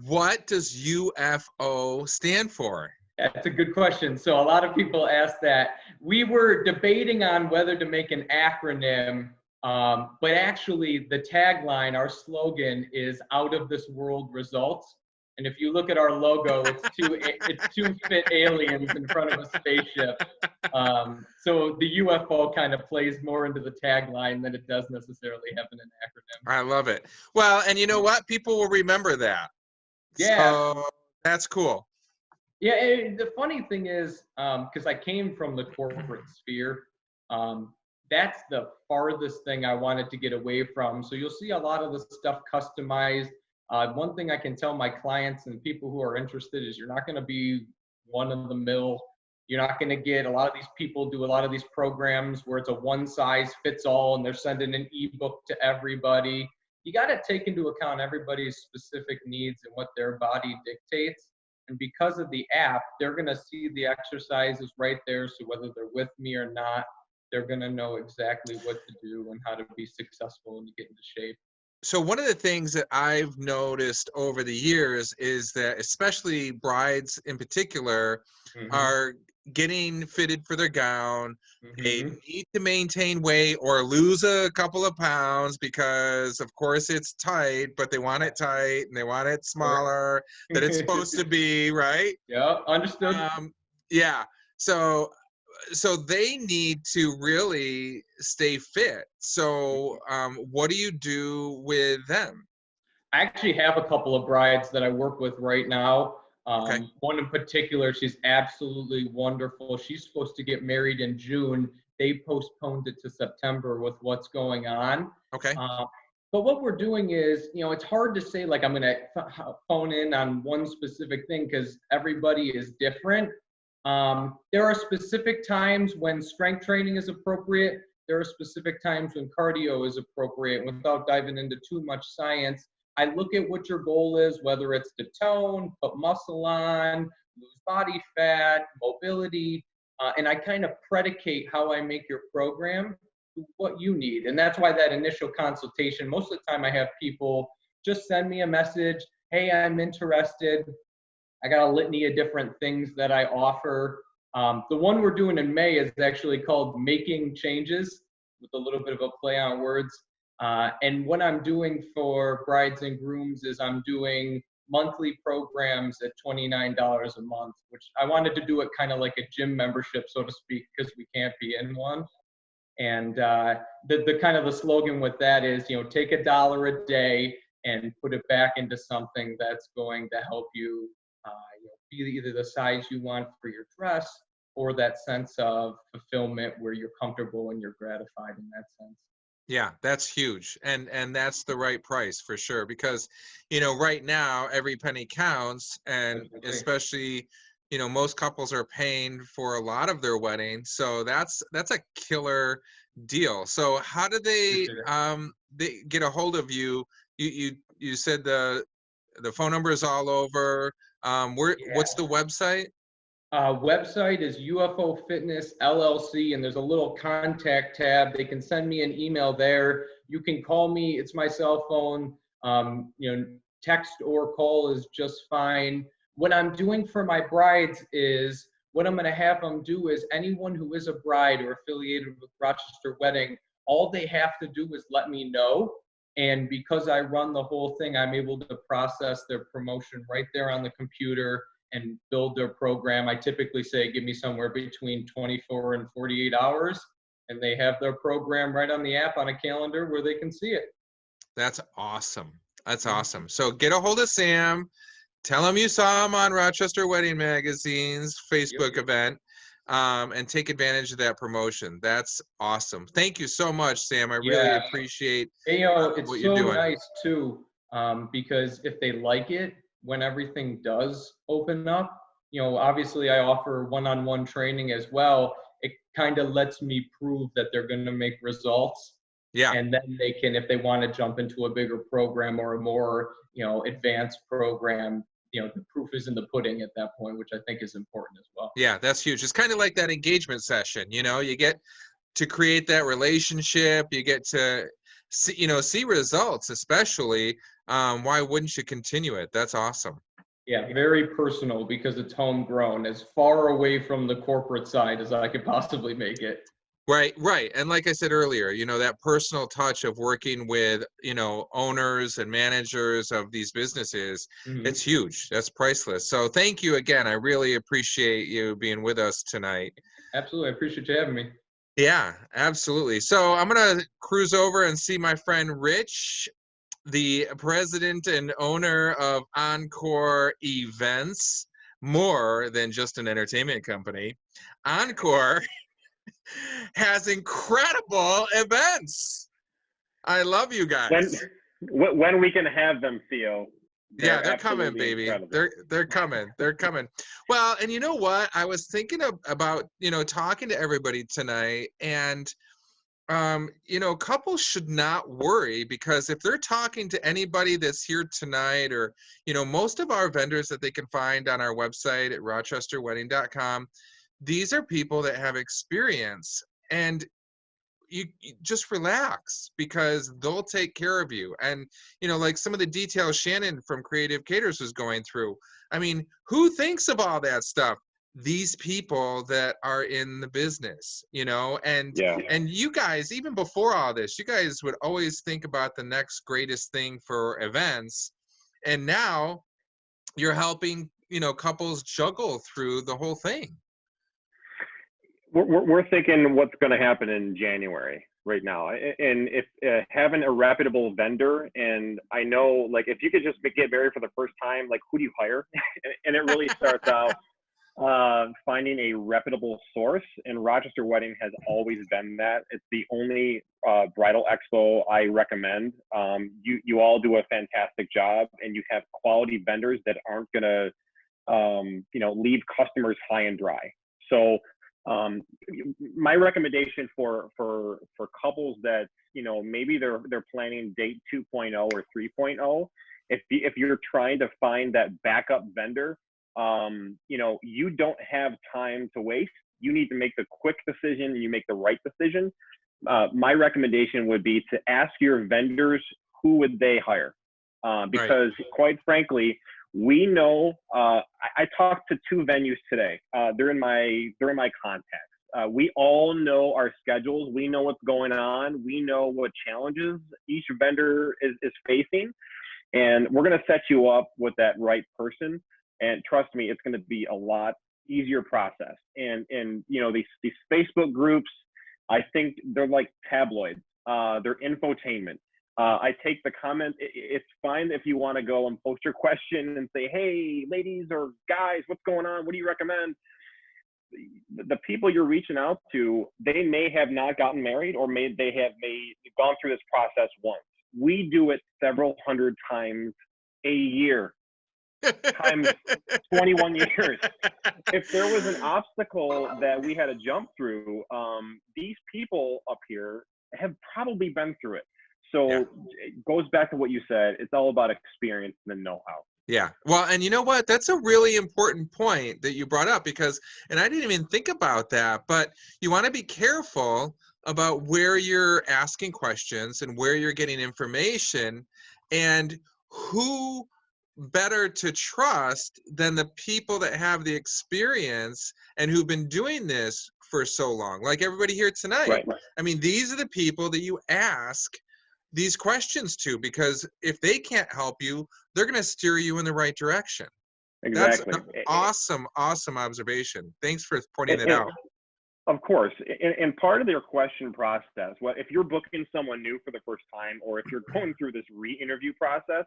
what does UFO stand for? That's a good question. So a lot of people ask that. We were debating on whether to make an acronym, but actually the tagline, our slogan is out of this world results. And if you look at our logo, it's two fit aliens in front of a spaceship. So the UFO kind of plays more into the tagline than it does necessarily having an acronym. I love it. Well, and you know what? People will remember that. Yeah. So that's cool. Yeah, and the funny thing is, because I came from the corporate sphere, that's the farthest thing I wanted to get away from. So you'll see a lot of the stuff customized. One thing I can tell my clients and people who are interested is you're not going to be one of the mill. You're not going to get, a lot of these people do a lot of these programs where it's a one size fits all and they're sending an ebook to everybody. You got to take into account everybody's specific needs and what their body dictates. And because of the app, they're going to see the exercises right there. So whether they're with me or not, they're going to know exactly what to do and how to be successful and to get into shape. So one of the things that I've noticed over the years is that especially brides in particular are getting fitted for their gown. They need to maintain weight or lose a couple of pounds because of course it's tight, but they want it tight and they want it smaller than it's supposed to be, right? Yeah, understood. Yeah. So they need to really stay fit. So what do you do with them? I actually have a couple of brides that I work with right now. Okay. One in particular, she's absolutely wonderful. She's supposed to get married in June. They postponed it to September with what's going on. Okay. But what we're doing is, it's hard to say like I'm going to phone in on one specific thing because everybody is different. There are specific times when strength training is appropriate. There are specific times when cardio is appropriate. Without diving into too much science, I look at what your goal is, whether it's to tone, put muscle on, lose body fat, mobility, and I kind of predicate how I make your program to what you need. And that's why that initial consultation, most of the time I have people just send me a message, hey, I'm interested. I got a litany of different things that I offer. The one we're doing in May is actually called Making Changes, with a little bit of a play on words. And what I'm doing for brides and grooms is I'm doing monthly programs at $29 a month, which I wanted to do it kind of like a gym membership, so to speak, because we can't be in one. And the kind of the slogan with that is, take $1 a day and put it back into something that's going to help you be either the size you want for your dress or that sense of fulfillment where you're comfortable and you're gratified in that sense. Yeah, that's huge. And that's the right price for sure, because, right now every penny counts, and especially, most couples are paying for a lot of their weddings. So that's a killer deal. So how do they get a hold of you? You said the phone number is all over. What's the website? Website is UFO Fitness LLC, and there's a little contact tab. They can send me an email there. You can call me. It's my cell phone. Text or call is just fine. What I'm doing for my brides is what I'm going to have them do is anyone who is a bride or affiliated with Rochester Wedding, all they have to do is let me know. And because I run the whole thing, I'm able to process their promotion right there on the computer and build their program. I typically say, give me somewhere between 24 and 48 hours. And they have their program right on the app on a calendar where they can see it. That's awesome. That's awesome. So get a hold of Sam. Tell him you saw him on Rochester Wedding Magazine's Facebook event, and take advantage of that promotion. That's awesome. Thank you so much, Sam. I really appreciate And, you know, it's what you're so doing. nice too, because if they like it, when everything does open up, you know, obviously I offer one-on-one training as well. It kind of lets me prove that they're going to make results. Yeah. And then they can, if they want to jump into a bigger program or a more, you know, advanced program, you know, the proof is in the pudding at that point, which I think is important as well. Yeah, that's huge. It's kind of like that engagement session, you know, you get to create that relationship, you get to see, you know, see results, especially. Why wouldn't you continue it? That's awesome. Yeah, very personal because it's homegrown, as far away from the corporate side as I could possibly make it. Right, right. And like I said earlier, you know, that personal touch of working with, you know, owners and managers of these businesses, it's huge. That's priceless. So thank you again. I really appreciate you being with us tonight. Absolutely. I appreciate you having me. Yeah, absolutely. So I'm going to cruise over and see my friend Rich, the president and owner of Encore Events, more than just an entertainment company. Encore has incredible events. I love you guys. When we can have them, Theo. They're coming, baby. Incredible. They're coming. They're coming. Well, and you know what? I was thinking about, you know, talking to everybody tonight, and you know, couples should not worry, because if they're talking to anybody that's here tonight, or, you know, most of our vendors that they can find on our website at rochesterwedding.com, these are people that have experience, and you just relax, because they'll take care of you. And, you know, like some of the details Shannon from Creative Caters was going through, I mean, who thinks of all that stuff? These people that are in the business, you know. And and you guys, even before all this, you guys would always think about the next greatest thing for events, and now you're helping, you know, couples juggle through the whole thing. We're thinking what's going to happen in January right now, and if having a reputable vendor, and I know, like, if you could just get married for the first time, like, who do you hire? And it really starts out finding a reputable source, and Rochester Wedding has always been that. It's the only bridal expo I recommend. You all do a fantastic job, and you have quality vendors that aren't going to you know, leave customers high and dry. So my recommendation for couples that, you know, maybe they're planning date 2.0 or 3.0, if you're trying to find that backup vendor, you know, you don't have time to waste. You need to make the quick decision, and you make the right decision. My recommendation would be to ask your vendors who would they hire, because quite frankly, we know, I talked to 2 venues today. They're in my contacts. We all know our schedules. We know what's going on. We know what challenges each vendor is facing. And we're going to set you up with that right person. And trust me, it's going to be a lot easier process. And you know, these Facebook groups, I think they're like tabloids. They're infotainment. I take the comment. It's fine if you want to go and post your question and say, hey, ladies or guys, what's going on? What do you recommend? The people you're reaching out to, they may have not gotten married, or they have gone through this process once. We do it several hundred times a year, times 21 years. If there was an obstacle that we had to jump through, these people up here have probably been through it. So it goes back to what you said. It's all about experience and know-how. Yeah. Well, and you know what? That's a really important point that you brought up, because, and I didn't even think about that, but you want to be careful about where you're asking questions and where you're getting information, and who better to trust than the people that have the experience and who've been doing this for so long? Like everybody here tonight. Right. I mean, these are the people that you ask these questions to, because if they can't help you, they're going to steer you in the right direction. That's Exactly. an awesome observation. Thanks for pointing And, that out. of course, and part of their question process, well, if you're booking someone new for the first time, or if you're going through this re-interview process,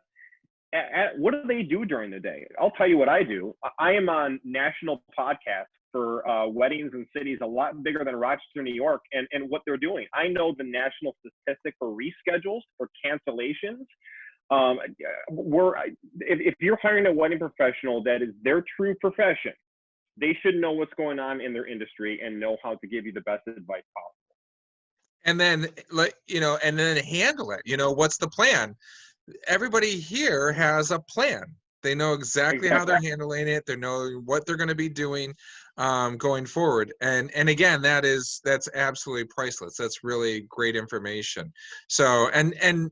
what do they do during the day? I'll tell you what I do. I am on national podcasts for weddings in cities a lot bigger than Rochester, New York, and what they're doing. I know the national statistic for reschedules, for cancellations. If you're hiring a wedding professional that is their true profession, they should know what's going on in their industry and know how to give you the best advice possible. And then, and then handle it. What's the plan? Everybody here has a plan. They know exactly how they're handling it. They know what they're going to be doing going forward. And again, that's absolutely priceless. That's really great information. So and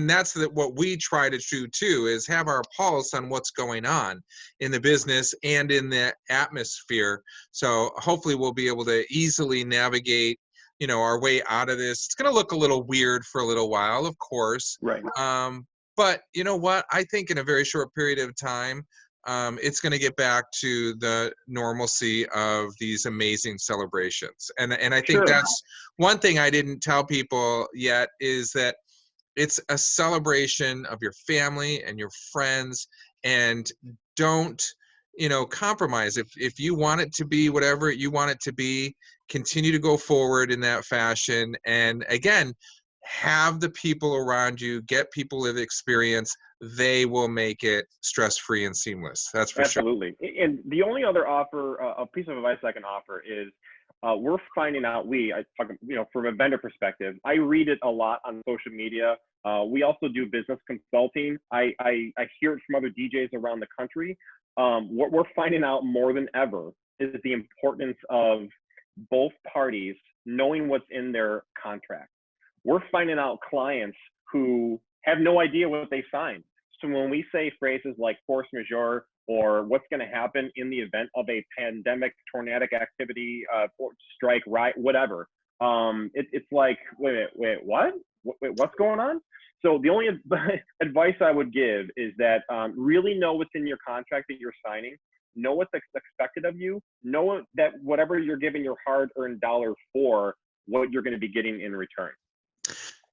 that's what we try to do too, is have our pulse on what's going on in the business and in the atmosphere. So hopefully we'll be able to easily navigate our way out of this. It's going to look a little weird for a little while, of course. Right. But you know what? I think in a very short period of time, it's going to get back to the normalcy of these amazing celebrations. And I think that's one thing I didn't tell people yet, is that it's a celebration of your family and your friends, and don't, compromise. If you want it to be whatever you want it to be, continue to go forward in that fashion. And again, have the people around you, get people with experience. They will make it stress-free and seamless. That's for sure. Absolutely. And the only other a piece of advice I can offer is, we're finding out, from a vendor perspective, I read it a lot on social media. We also do business consulting. I hear it from other DJs around the country. What we're finding out more than ever is the importance of both parties knowing what's in their contract. We're finding out clients who have no idea what they signed. So when we say phrases like force majeure, or what's going to happen in the event of a pandemic, tornadic activity, strike, riot, whatever, it's like, wait, what? What's going on? So the only advice I would give is that really know what's in your contract that you're signing. Know what's expected of you. Know that whatever you're giving your hard-earned dollar for, what you're going to be getting in return.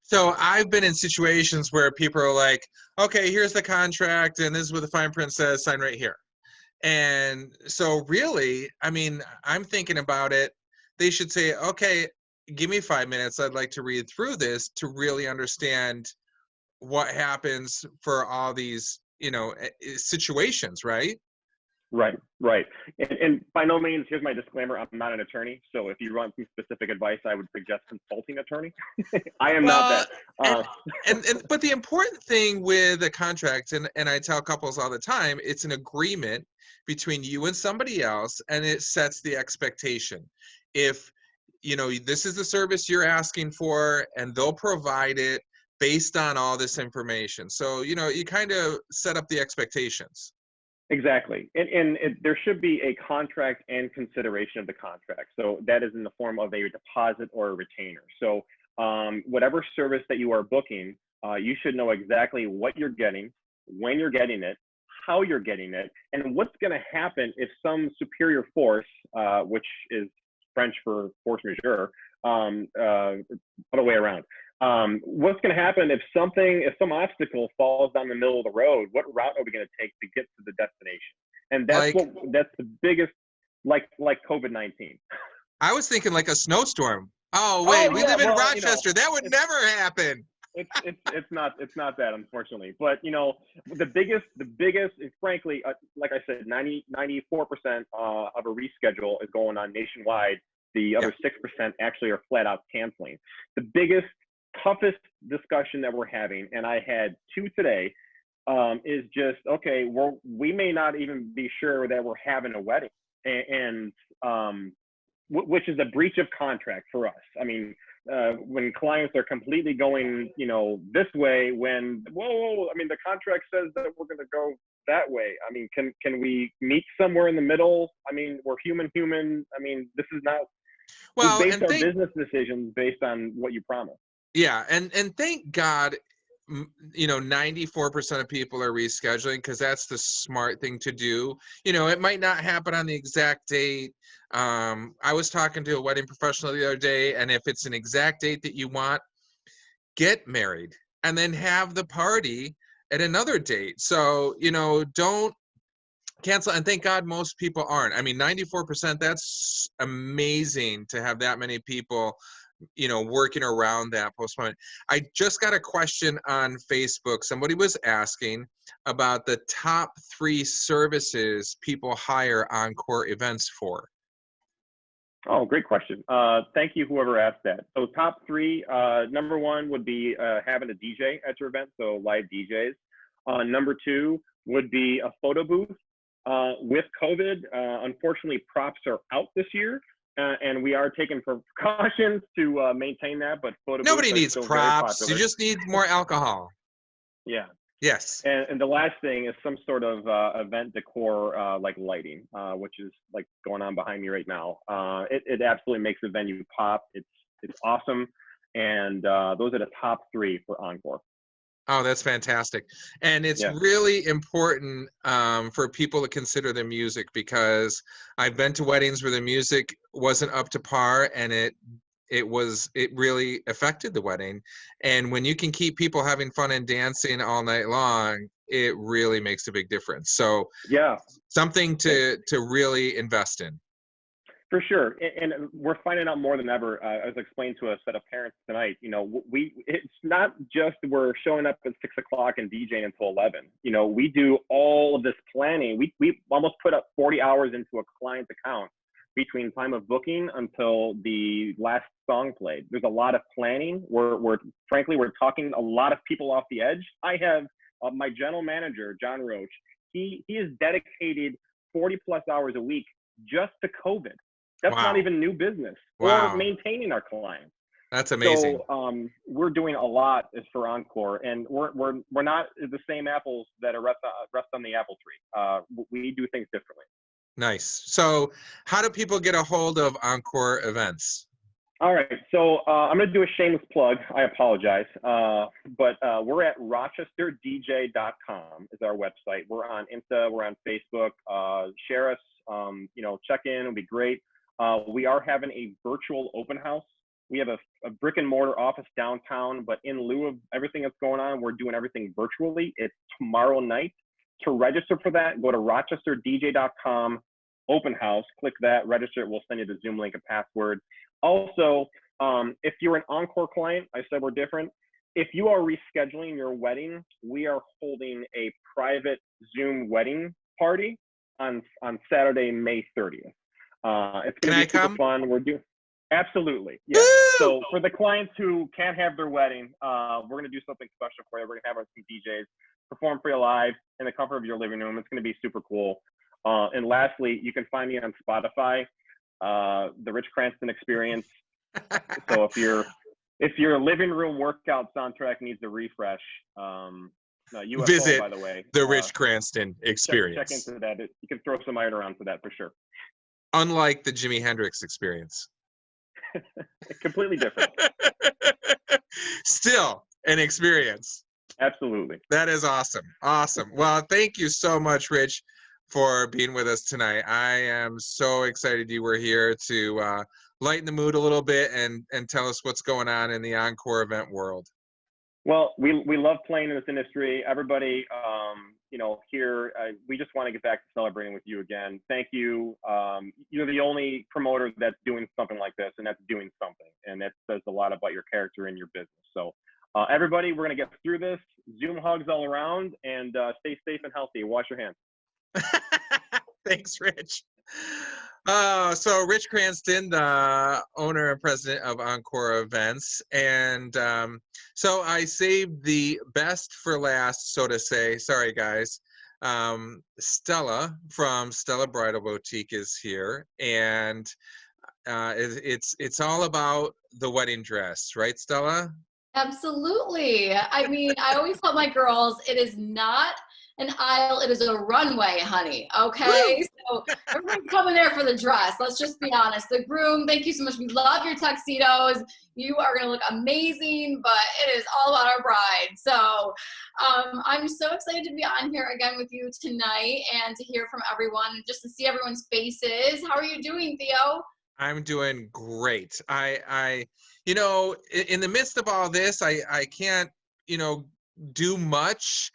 So I've been in situations where people are like, okay, here's the contract, and this is what the fine print says, sign right here. And so really, I mean, I'm thinking about it. They should say, okay, give me 5 minutes. I'd like to read through this to really understand what happens for all these, situations, right? Right. And by no means, here's my disclaimer, I'm not an attorney. So if you want some specific advice, I would suggest consulting attorney. I am not that. But the important thing with a contract, and I tell couples all the time, it's an agreement between you and somebody else, and it sets the expectation. If, this is the service you're asking for, and they'll provide it based on all this information. So, you kind of set up the expectations. Exactly. And there should be a contract and consideration of the contract. So that is in the form of a deposit or a retainer. So whatever service that you are booking, you should know exactly what you're getting, when you're getting it, how you're getting it, and what's going to happen if some superior force, which is French for force majeure, other way around. What's going to happen if some obstacle falls down the middle of the road? What route are we going to take to get to the destination? And that's the biggest, like COVID-19. I was thinking like a snowstorm. Oh wait, we live in Rochester. That would never happen. It's not that, unfortunately. But the biggest, and frankly, like I said, 94% of a reschedule is going on nationwide. The other 6% actually are flat out canceling. The biggest, toughest discussion that we're having, and I had 2 today, is just, okay, we may not even be sure that we're having a wedding, and which is a breach of contract for us. I mean, when clients are completely going, this way when, whoa, I mean, the contract says that we're going to go that way. I mean, can we meet somewhere in the middle? I mean, we're human. I mean, this is not, we Well, base and our business decisions based on what you promise. yeah, and thank God, 94% of people are rescheduling, because that's the smart thing to do. It might not happen on the exact date. I was talking to a wedding professional the other day, and if it's an exact date that you want, get married and then have the party at another date. So, don't cancel. And thank God most people aren't. I mean, 94%, that's amazing to have that many people working around that postponement. I just got a question on Facebook. Somebody was asking about the top 3 services people hire Encore events for. Oh, great question. Thank you, whoever asked that. So top 3, number 1 would be having a DJ at your event, so live DJs. Number 2 would be a photo booth. With COVID, unfortunately, props are out this year. And we are taking precautions to maintain that, but photo Nobody booths are needs still props. very You popular. just need more alcohol. Yeah. Yes. And the last thing is some sort of event decor, like lighting, which is like going on behind me right now. It absolutely makes the venue pop. It's awesome. And those are the top 3 for Encore. Oh, that's fantastic. And it's really important for people to consider the music, because I've been to weddings where the music wasn't up to par, and it really affected the wedding. And when you can keep people having fun and dancing all night long, it really makes a big difference. So yeah, something to really invest in. For sure, and we're finding out more than ever. I was explaining to a set of parents tonight. It's not just we're showing up at 6 o'clock and DJing until 11. We do all of this planning. We almost put up 40 hours into a client's account between time of booking until the last song played. There's a lot of planning. We're frankly talking a lot of people off the edge. I have my general manager, John Roach. He is dedicated 40 plus hours a week just to COVID. That's not even new business or maintaining our clients. That's amazing. So we're doing a lot as for Encore, and we're not the same apples that are rest on the apple tree. We do things differently. Nice. So how do people get a hold of Encore events? All right. So I'm going to do a shameless plug. I apologize. But we're at rochesterdj.com is our website. We're on Insta. We're on Facebook. Share us. Check in. It'll be great. We are having a virtual open house. We have a brick and mortar office downtown, but in lieu of everything that's going on, we're doing everything virtually. It's tomorrow night. To register for that, go to rochesterdj.com, open house, click that, register. We'll send you the Zoom link and password. Also, if you're an Encore client, I said we're different. If you are rescheduling your wedding, we are holding a private Zoom wedding party on Saturday, May 30th. It's going to be super fun. We're doing absolutely. Yeah. So for the clients who can't have their wedding, we're going to do something special for you. We're going to have some DJs perform for you live in the comfort of your living room. It's going to be super cool. And lastly, you can find me on Spotify, the Rich Cranston Experience. So if your living room workout soundtrack needs a refresh, UFO, visit by the way, the Rich Cranston Experience. Check into that. You can throw some iron around for that for sure. Unlike the Jimi Hendrix Experience. Completely different. Still an experience. Absolutely. That is awesome. Awesome. Well, thank you so much, Rich, for being with us tonight. I am so excited you were here to lighten the mood a little bit and tell us what's going on in the Encore event world. Well, we love playing in this industry. Everybody, here, we just want to get back to celebrating with you again. Thank you. You're the only promoter that's doing something like this, and that's doing something. And that says a lot about your character and your business. So everybody, we're going to get through this. Zoom hugs all around, and stay safe and healthy. Wash your hands. Thanks, Rich. So Rich Cranston, the owner and president of Encore Events. And so I saved the best for last, so to say. Sorry, guys. Stella from Stella Bridal Boutique is here. And It's all about the wedding dress, right, Stella? Absolutely. I mean, I always tell my girls, it is not an aisle, it is a runway, honey. Okay. So everyone's coming there for the dress. Let's just be honest. The groom, thank you so much. We love your tuxedos. You are going to look amazing, but it is all about our bride. So I'm so excited to be on here again with you tonight and to hear from everyone and just to see everyone's faces. How are you doing, Theo? I'm doing great. In the midst of all this, I can't, do much.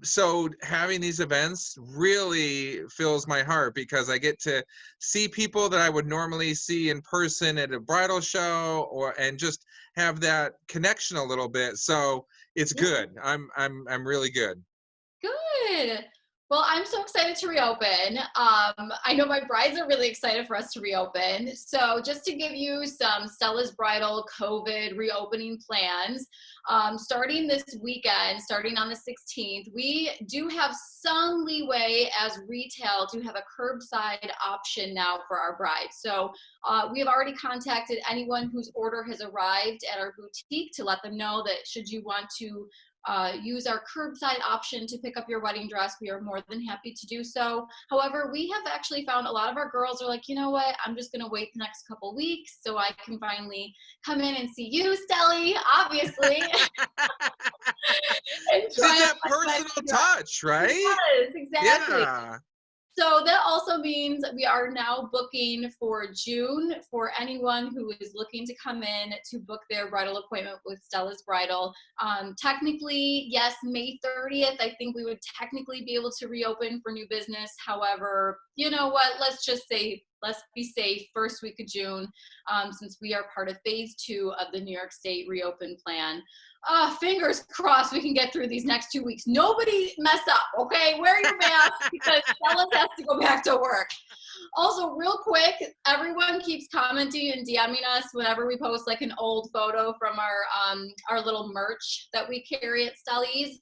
So having these events really fills my heart because I get to see people that I would normally see in person at a bridal show and just have that connection a little bit. So it's good. I'm really good. Good. Well, I'm so excited to reopen. I know my brides are really excited for us to reopen. So just to give you some Stella's Bridal COVID reopening plans, starting this weekend, starting on the 16th, we do have some leeway as retail to have a curbside option now for our brides. So we have already contacted anyone whose order has arrived at our boutique to let them know that should you want to use our curbside option to pick up your wedding dress, we are more than happy to do so. However, we have actually found a lot of our girls are like, you know what, I'm just going to wait the next couple weeks so I can finally come in and see you, Stelly, obviously. It's that personal touch, right? Yes, exactly. Yeah. So that also means we are now booking for June for anyone who is looking to come in to book their bridal appointment with Stella's Bridal. Technically, yes, May 30th, I think we would technically be able to reopen for new business. However, you know what, let's just say, let's be safe, first week of June, since we are part of phase 2 of the New York State reopen plan. Fingers crossed we can get through these next 2 weeks. Nobody mess up, okay? Wear your mask because Stella has to go back to work. Also, real quick, everyone keeps commenting and DMing us whenever we post like an old photo from our little merch that we carry at Stelly's.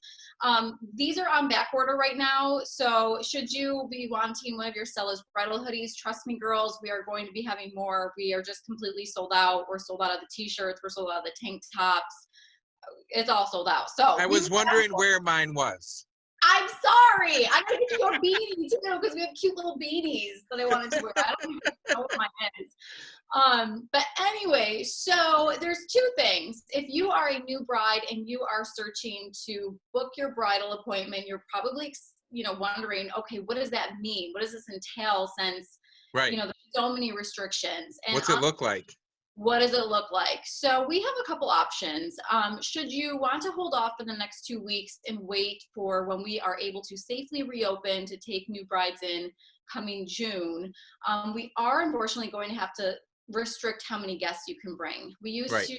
These are on back order right now, so should you be wanting one of your Stella's Bridal hoodies, trust me, girls, we are going to be having more. We are just completely sold out. We're sold out of the t-shirts. We're sold out of the tank tops. It's all sold out. So I was wondering where mine was. I'm sorry. I gotta get you a beanie too because we have cute little beanies that I wanted to wear. I don't even know what mine is. But anyway, so there's two things. If you are a new bride and you are searching to book your bridal appointment, you're probably wondering, okay, what does that mean? What does this entail since there's so many restrictions? And what's it look like? What does it look like? So we have a couple options. Should you want to hold off for the next 2 weeks and wait for when we are able to safely reopen to take new brides in coming June, we are unfortunately going to have to restrict how many guests you can bring. We used to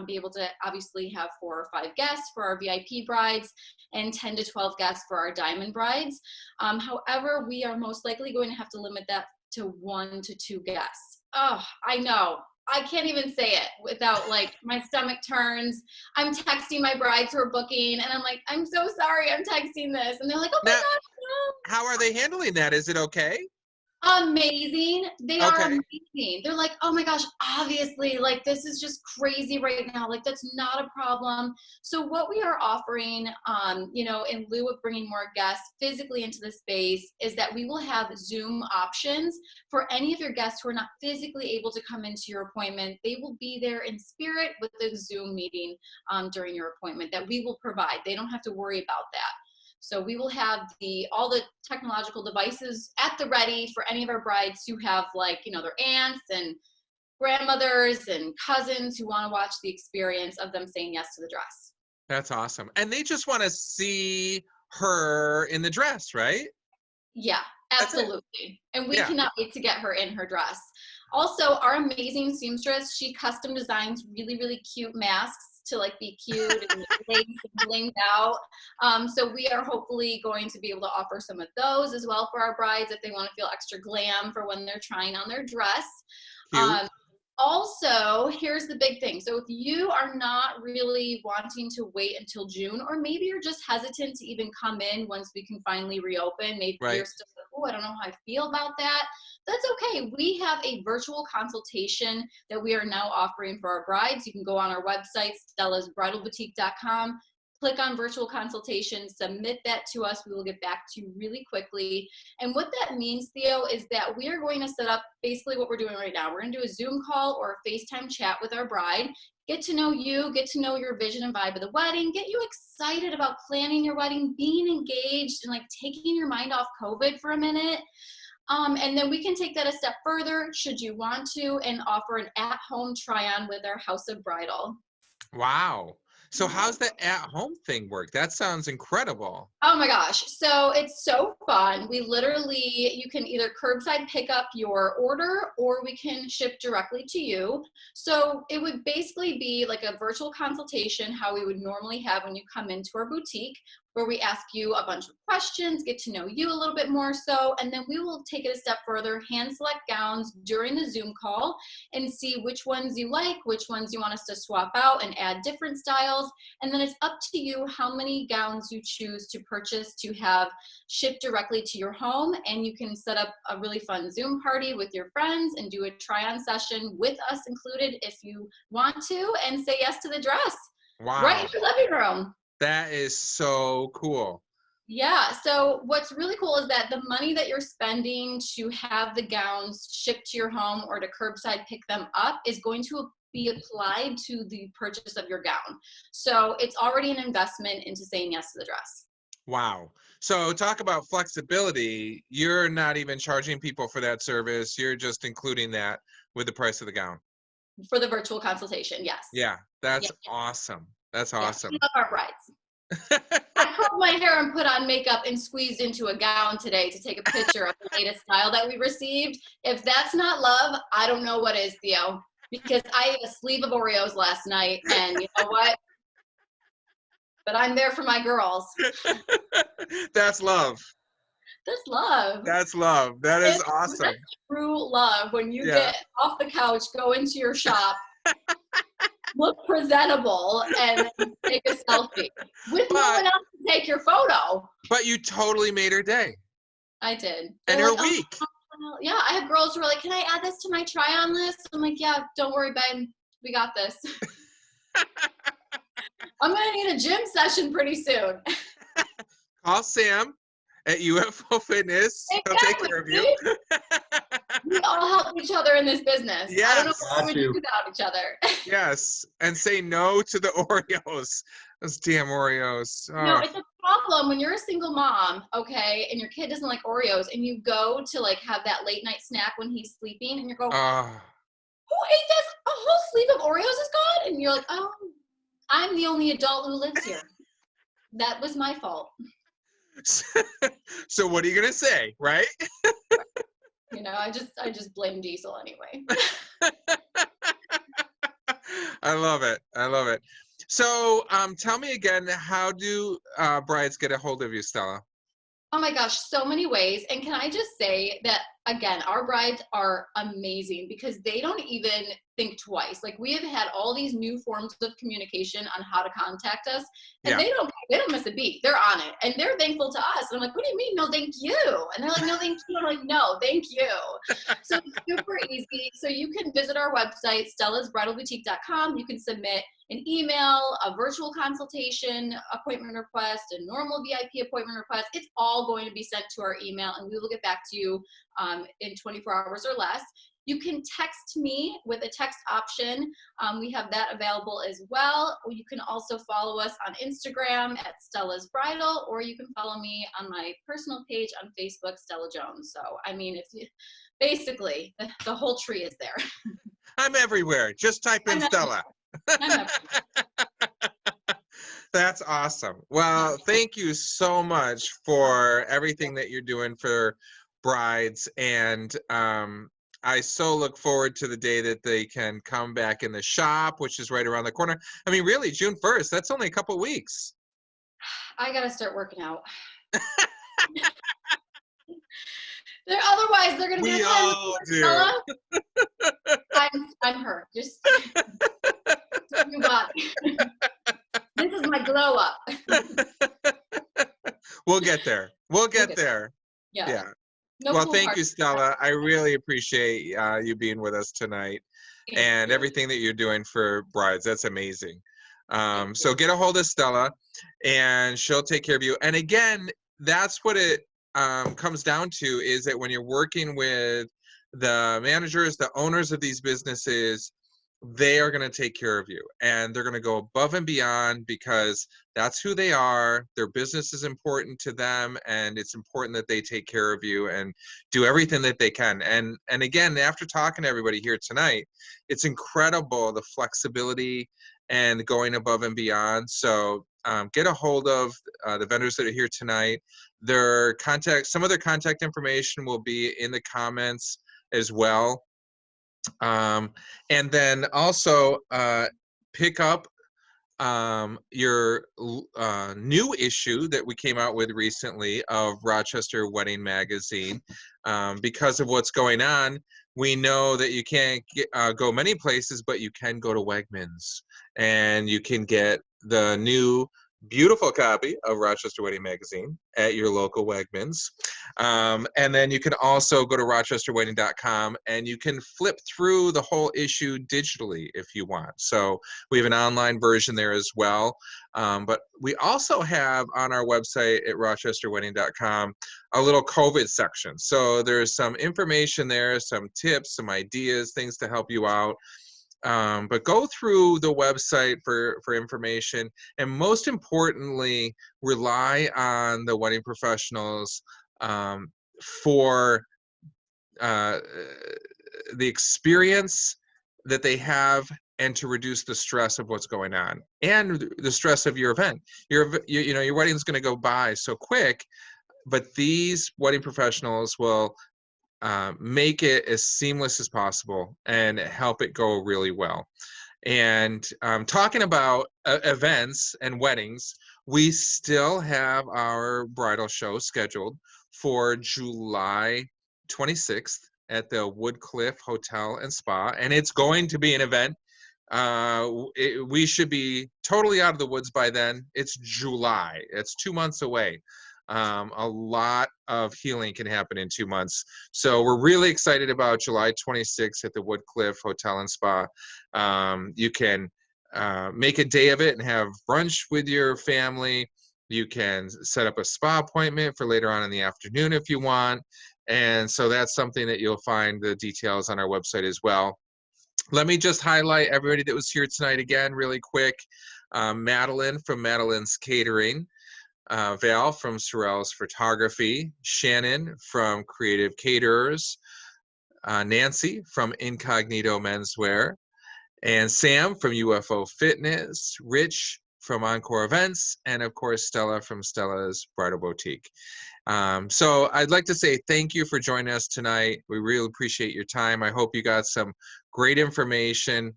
be able to obviously have 4 or 5 guests for our VIP brides and 10 to 12 guests for our diamond brides. However, we are most likely going to have to limit that to 1 to 2 guests. Oh, I know. I can't even say it without my stomach turns. I'm texting my brides who are booking and I'm like, I'm so sorry I'm texting this. And they're like, oh my gosh, no. How are they handling that? Is it okay? Amazing. They are amazing. They're like, oh my gosh, obviously, this is just crazy right now. That's not a problem. So what we are offering, in lieu of bringing more guests physically into the space is that we will have Zoom options for any of your guests who are not physically able to come into your appointment. They will be there in spirit with the Zoom meeting during your appointment that we will provide. They don't have to worry about that. So we will have all the technological devices at the ready for any of our brides who have their aunts and grandmothers and cousins who want to watch the experience of them saying yes to the dress. That's awesome. And they just want to see her in the dress, right? Yeah, absolutely. And we cannot wait to get her in her dress. Also, our amazing seamstress, she custom designs really, really cute masks to be cute and blinged out. So we are hopefully going to be able to offer some of those as well for our brides if they want to feel extra glam for when they're trying on their dress. Also, here's the big thing. So if you are not really wanting to wait until June, or maybe you're just hesitant to even come in once we can finally reopen, maybe Right. you're still like, oh, I don't know how I feel about that. That's okay. We have a virtual consultation that we are now offering for our brides. You can go on our website, stellasbridalboutique.com. Click on virtual consultation, submit that to us. We will get back to you really quickly. And what that means, Theo, is that we are going to set up basically what we're doing right now. We're going to do a Zoom call or a FaceTime chat with our bride, get to know you, get to know your vision and vibe of the wedding, get you excited about planning your wedding, being engaged, and like taking your mind off COVID for a minute. And then we can take that a step further, should you want to, and offer an at-home try-on with our House of Bridal. Wow. So how's the at-home thing work? That sounds incredible. Oh my gosh. So it's so fun. We literally, you can either curbside pick up your order or we can ship directly to you. So it would basically be like a virtual consultation, how we would normally have when you come into our boutique, where we ask you a bunch of questions, get to know you a little bit more so, and then we will take it a step further, hand select gowns during the Zoom call and see which ones you like, which ones you want us to swap out and add different styles. And then it's up to you how many gowns you choose to purchase to have shipped directly to your home. And you can set up a really fun Zoom party with your friends and do a try-on session with us included if you want to, and say yes to the dress. Wow. Right in your living room. That is so cool. Yeah, so what's really cool is that the money that you're spending to have the gowns shipped to your home or to curbside pick them up is going to be applied to the purchase of your gown. So it's already an investment into saying yes to the dress. Wow. So talk about flexibility. You're not even charging people for that service. You're just including that with the price of the gown. For the virtual consultation, yes. Yeah, that's Yeah. awesome. That's Yeah, awesome. we love our brides. I curled my hair and put on makeup and squeezed into a gown today to take a picture of the latest style that we received. If that's not love, I don't know what is, Theo. Because I ate a sleeve of Oreos last night, and you know what? But I'm there for my girls. That's love. That's love. That's love. That is It's awesome. true love when you Yeah. get off the couch, go into your shop, look presentable, and then take a selfie with no But- one else to take your photo. But you totally made her day I did. and They're her like, "Oh, week. well, yeah, I have girls who are like, can I add this to my try-on list? I'm like, yeah, don't worry, babe. We got this. I'm going to need a gym session pretty soon. Call Sam at UFO Fitness. He'll take Exactly, care of you. see? We all help each other in this business. I don't know Yes. what we would do without each other. Yes. And say no to the Oreos. Those damn Oreos. No, Oh. it's a problem when you're a single mom, okay, and your kid doesn't like Oreos, and you go to like have that late night snack when he's sleeping, and you go, Oh. who ate this? A whole sleeve of Oreos is gone? And you're like, oh, I'm the only adult who lives here. That was my fault. So what are you gonna say, right? You know, I just blame Diesel anyway. I love it. I love it. So tell me again, how do brides get a hold of you, Stella? Oh my gosh, so many ways. And can I just say that, again, our brides are amazing because they don't even think twice. Like, we have had all these new forms of communication on how to contact us, and Yeah. they don't miss a beat. They're on it, and they're thankful to us. And I'm like, what do you mean, no thank you? And they're like, no thank you. I'm like, no, thank you. So it's super easy. So you can visit our website, stellasbridalboutique.com. You can submit an email, a virtual consultation appointment request, a normal VIP appointment request. It's all going to be sent to our email, and we will get back to you in 24 hours or less. You can text me with a text option. We have that available as well. You can also follow us on Instagram at Stella's Bridal, or you can follow me on my personal page on Facebook, Stella Jones. So, I mean, if you, basically, the whole tree is there. I'm everywhere. Just type in Stella. That's awesome. Well, thank you so much for everything that you're doing for brides. And I so look forward to the day that they can come back in the shop, which is right around the corner. I mean, really, June 1st, that's only a couple weeks. I got to start working out. Otherwise, they're gonna be We like, all do. Stella, I'm her. Just move on. This is my glow up. We'll get there. We'll get get there. Yeah. Yeah. No Well, cool thank parts. you, Stella. I really appreciate you being with us tonight Thank and you. everything that you're doing for brides. That's amazing. Thank So you. get a hold of Stella and she'll take care of you. And again, that's what it comes down to, is that when you're working with the managers, the owners of these businesses, they are going to take care of you and they're going to go above and beyond because that's who they are. Their business is important to them and it's important that they take care of you and do everything that they can. And again, after talking to everybody here tonight, it's incredible the flexibility and going above and beyond. So get a hold of the vendors that are here tonight. Some of their contact information will be in the comments as well. And then also pick up your new issue that we came out with recently of Rochester Wedding Magazine. Because of what's going on, we know that you can't go many places, but you can go to Wegmans and you can get the new beautiful copy of Rochester Wedding Magazine at your local Wegmans. And then you can also go to rochesterwedding.com and you can flip through the whole issue digitally if you want. So we have an online version there as well. But we also have on our website at rochesterwedding.com a little COVID section. So there's some information there, some tips, some ideas, things to help you out. But go through the website for information, and most importantly, rely on the wedding professionals for the experience that they have and to reduce the stress of what's going on and the stress of your event. Your wedding is going to go by so quick, but these wedding professionals will make it as seamless as possible and help it go really well. And talking about events and weddings, we still have our bridal show scheduled for July 26th at the Woodcliff Hotel and Spa, and it's going to be an event. We should be totally out of the woods by then. It's July. It's 2 months away. A lot of healing can happen in 2 months. So we're really excited about July 26th at the Woodcliff Hotel and Spa. You can make a day of it and have brunch with your family. You can set up a spa appointment for later on in the afternoon if you want. And so that's something that you'll find the details on our website as well. Let me just highlight everybody that was here tonight again really quick. Madeline from Madeline's Catering. Val from Sorrell's Photography, Shannon from Creative Caterers, Nancy from Incognito Menswear, and Sam from UFO Fitness, Rich from Encore Events, and of course Stella from Stella's Bridal Boutique. So I'd like to say thank you for joining us tonight. We really appreciate your time. I hope you got some great information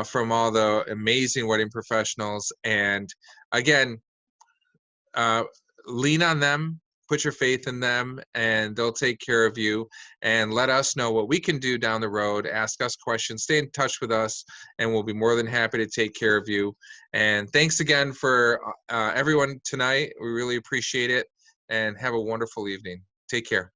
from all the amazing wedding professionals. And again, lean on them, put your faith in them, and they'll take care of you. And let us know what we can do down the road. Ask us questions, stay in touch with us, and we'll be more than happy to take care of you. And thanks again for everyone tonight. We really appreciate it, and have a wonderful evening. Take care.